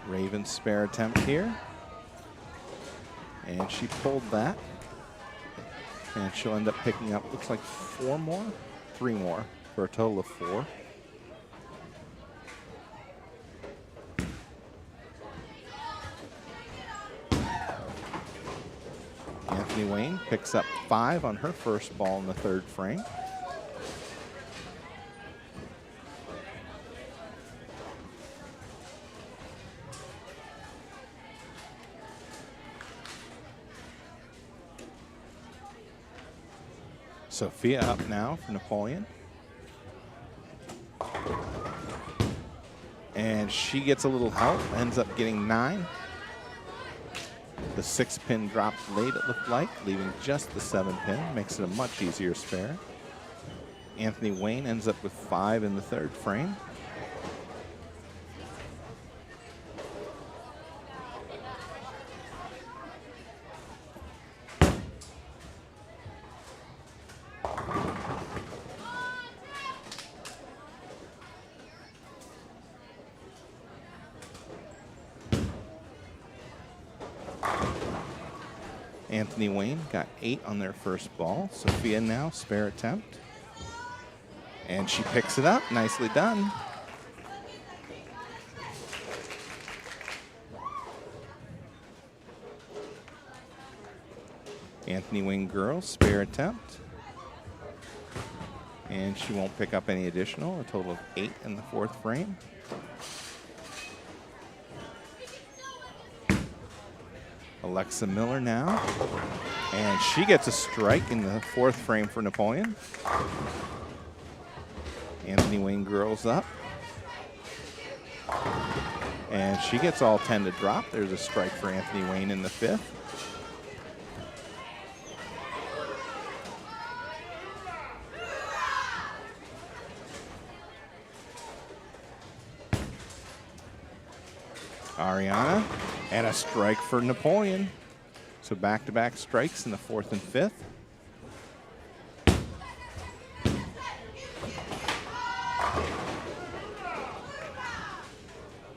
Raven's spare attempt here. And she pulled that. And she'll end up picking up, looks like 4 more, 3 more for a total of 4. Anthony Wayne picks up 5 on her first ball in the third frame. Sophia up now for Napoleon. And she gets a little help, ends up getting 9. The 6-pin dropped late, it looked like, leaving just the 7-pin. Makes it a much easier spare. Anthony Wayne ends up with 5 in the third frame. Anthony Wayne got 8 on their first ball. Sophia now, spare attempt. And she picks it up. Nicely done. Anthony Wayne girls, spare attempt. And she won't pick up any additional. A total of 8 in the fourth frame. Alexa Miller now, and she gets a strike in the fourth frame for Napoleon. Anthony Wayne girls up, and she gets all 10 to drop. There's a strike for Anthony Wayne in the fifth. Ariana, and a strike for Napoleon. So back-to-back strikes in the fourth and fifth.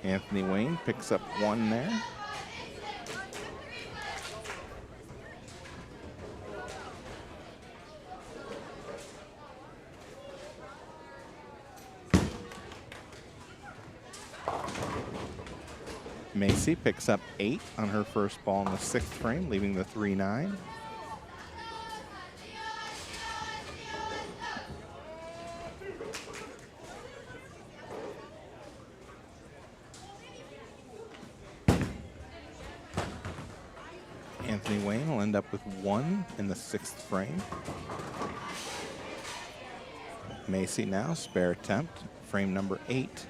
Anthony Wayne picks up 1 there. Macy picks up 8 on her first ball in the 6th frame, leaving the 3-9. Anthony Wayne will end up with 1 in the 6th frame. Macy now, spare attempt, frame number 8.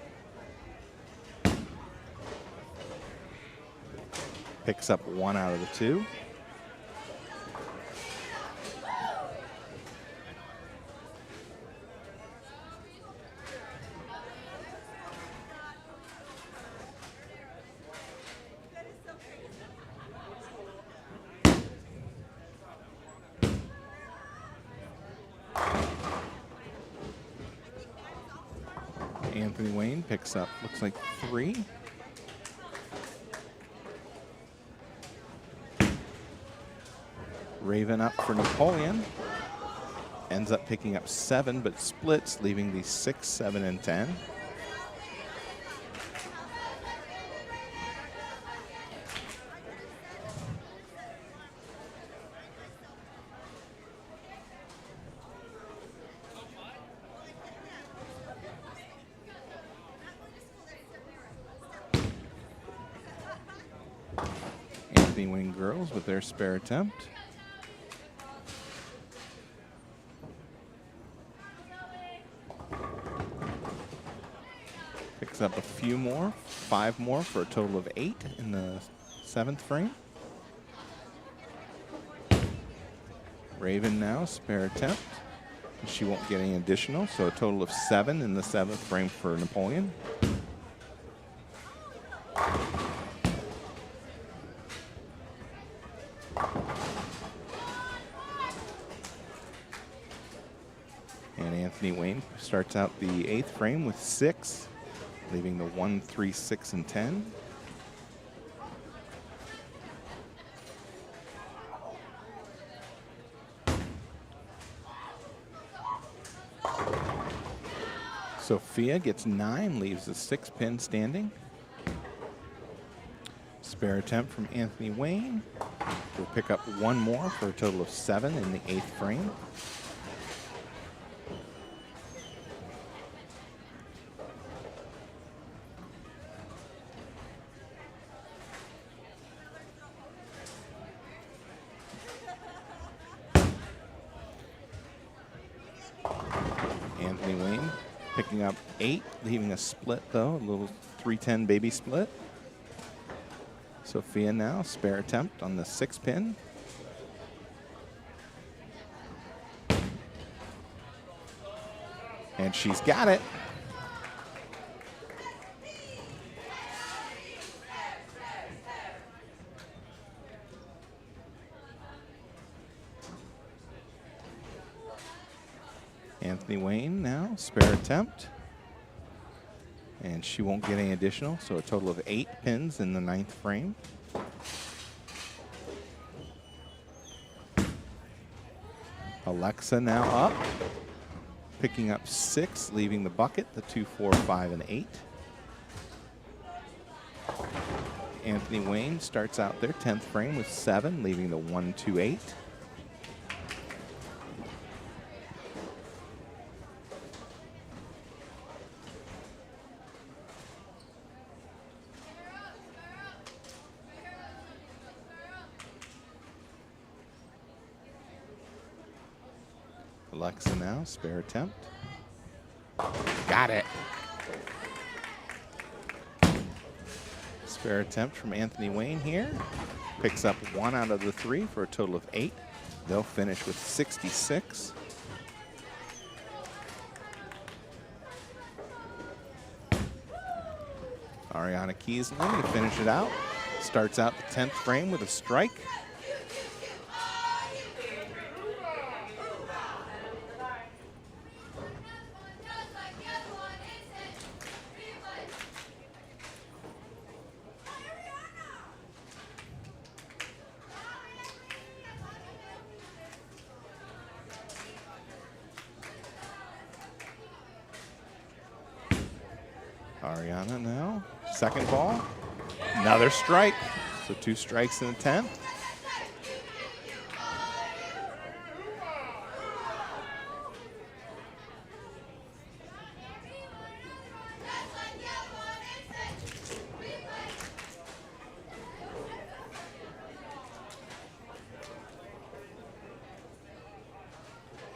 Picks up 1 out of the 2. Anthony Wayne picks up, looks like 3. Raven up for Napoleon. Ends up picking up 7, but splits, leaving the 6, 7, and 10. Anthony Wayne girls with their spare attempt. Picks up a few more, 5 more for a total of 8 in the 7th frame. Raven now, spare attempt. She won't get any additional, so a total of 7 in the 7th frame for Napoleon. And Anthony Wayne starts out the 8th frame with 6, leaving the 1, 3, 6, and 10. Sophia gets 9, leaves the 6th pin standing. Spare attempt from Anthony Wayne. We'll pick up 1 more for a total of 7 in the 8th frame. Anthony Wayne picking up 8, leaving a split though, a little 3-10 baby split. Sophia now, spare attempt on the 6 pin. And she's got it. Anthony Wayne now, spare attempt. And she won't get any additional, so a total of 8 pins in the 9th frame. Alexa now up, picking up 6, leaving the bucket, the 2, 4, 5, and 8. Anthony Wayne starts out their 10th frame with 7, leaving the 1, 2, 8. Alexa now, spare attempt. Got it. Spare attempt from Anthony Wayne here. Picks up 1 out of the 3 for a total of 8. They'll finish with 66. Ariana Kiesling to finish it out. Starts out the 10th frame with a strike. Ariana now, second ball, another strike. So 2 strikes in the 10th.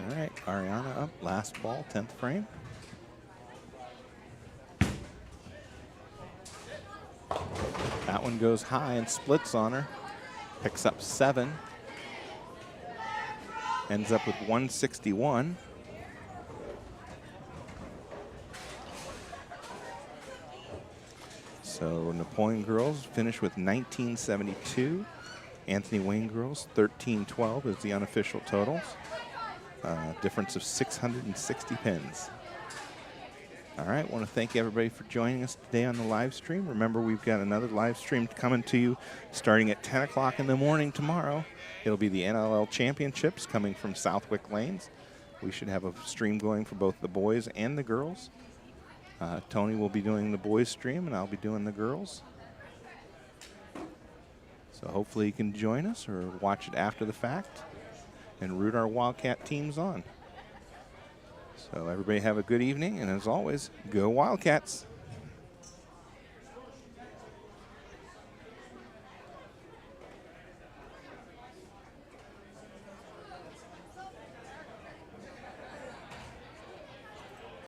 All right, Ariana up, last ball, 10th frame. That one goes high and splits on her. Picks up 7. Ends up with 161. So Napoleon girls finish with 1972. Anthony Wayne girls 1312 is the unofficial totals. Difference of 660 pins. All right, want to thank everybody for joining us today on the live stream. Remember, we've got another live stream coming to you starting at 10 o'clock in the morning tomorrow. It'll be the NLL Championships coming from Southwick Lanes. We should have a stream going for both the boys and the girls. Tony will be doing the boys stream, and I'll be doing the girls. So hopefully you can join us or watch it after the fact and root our Wildcat teams on. So everybody have a good evening, and as always, go Wildcats.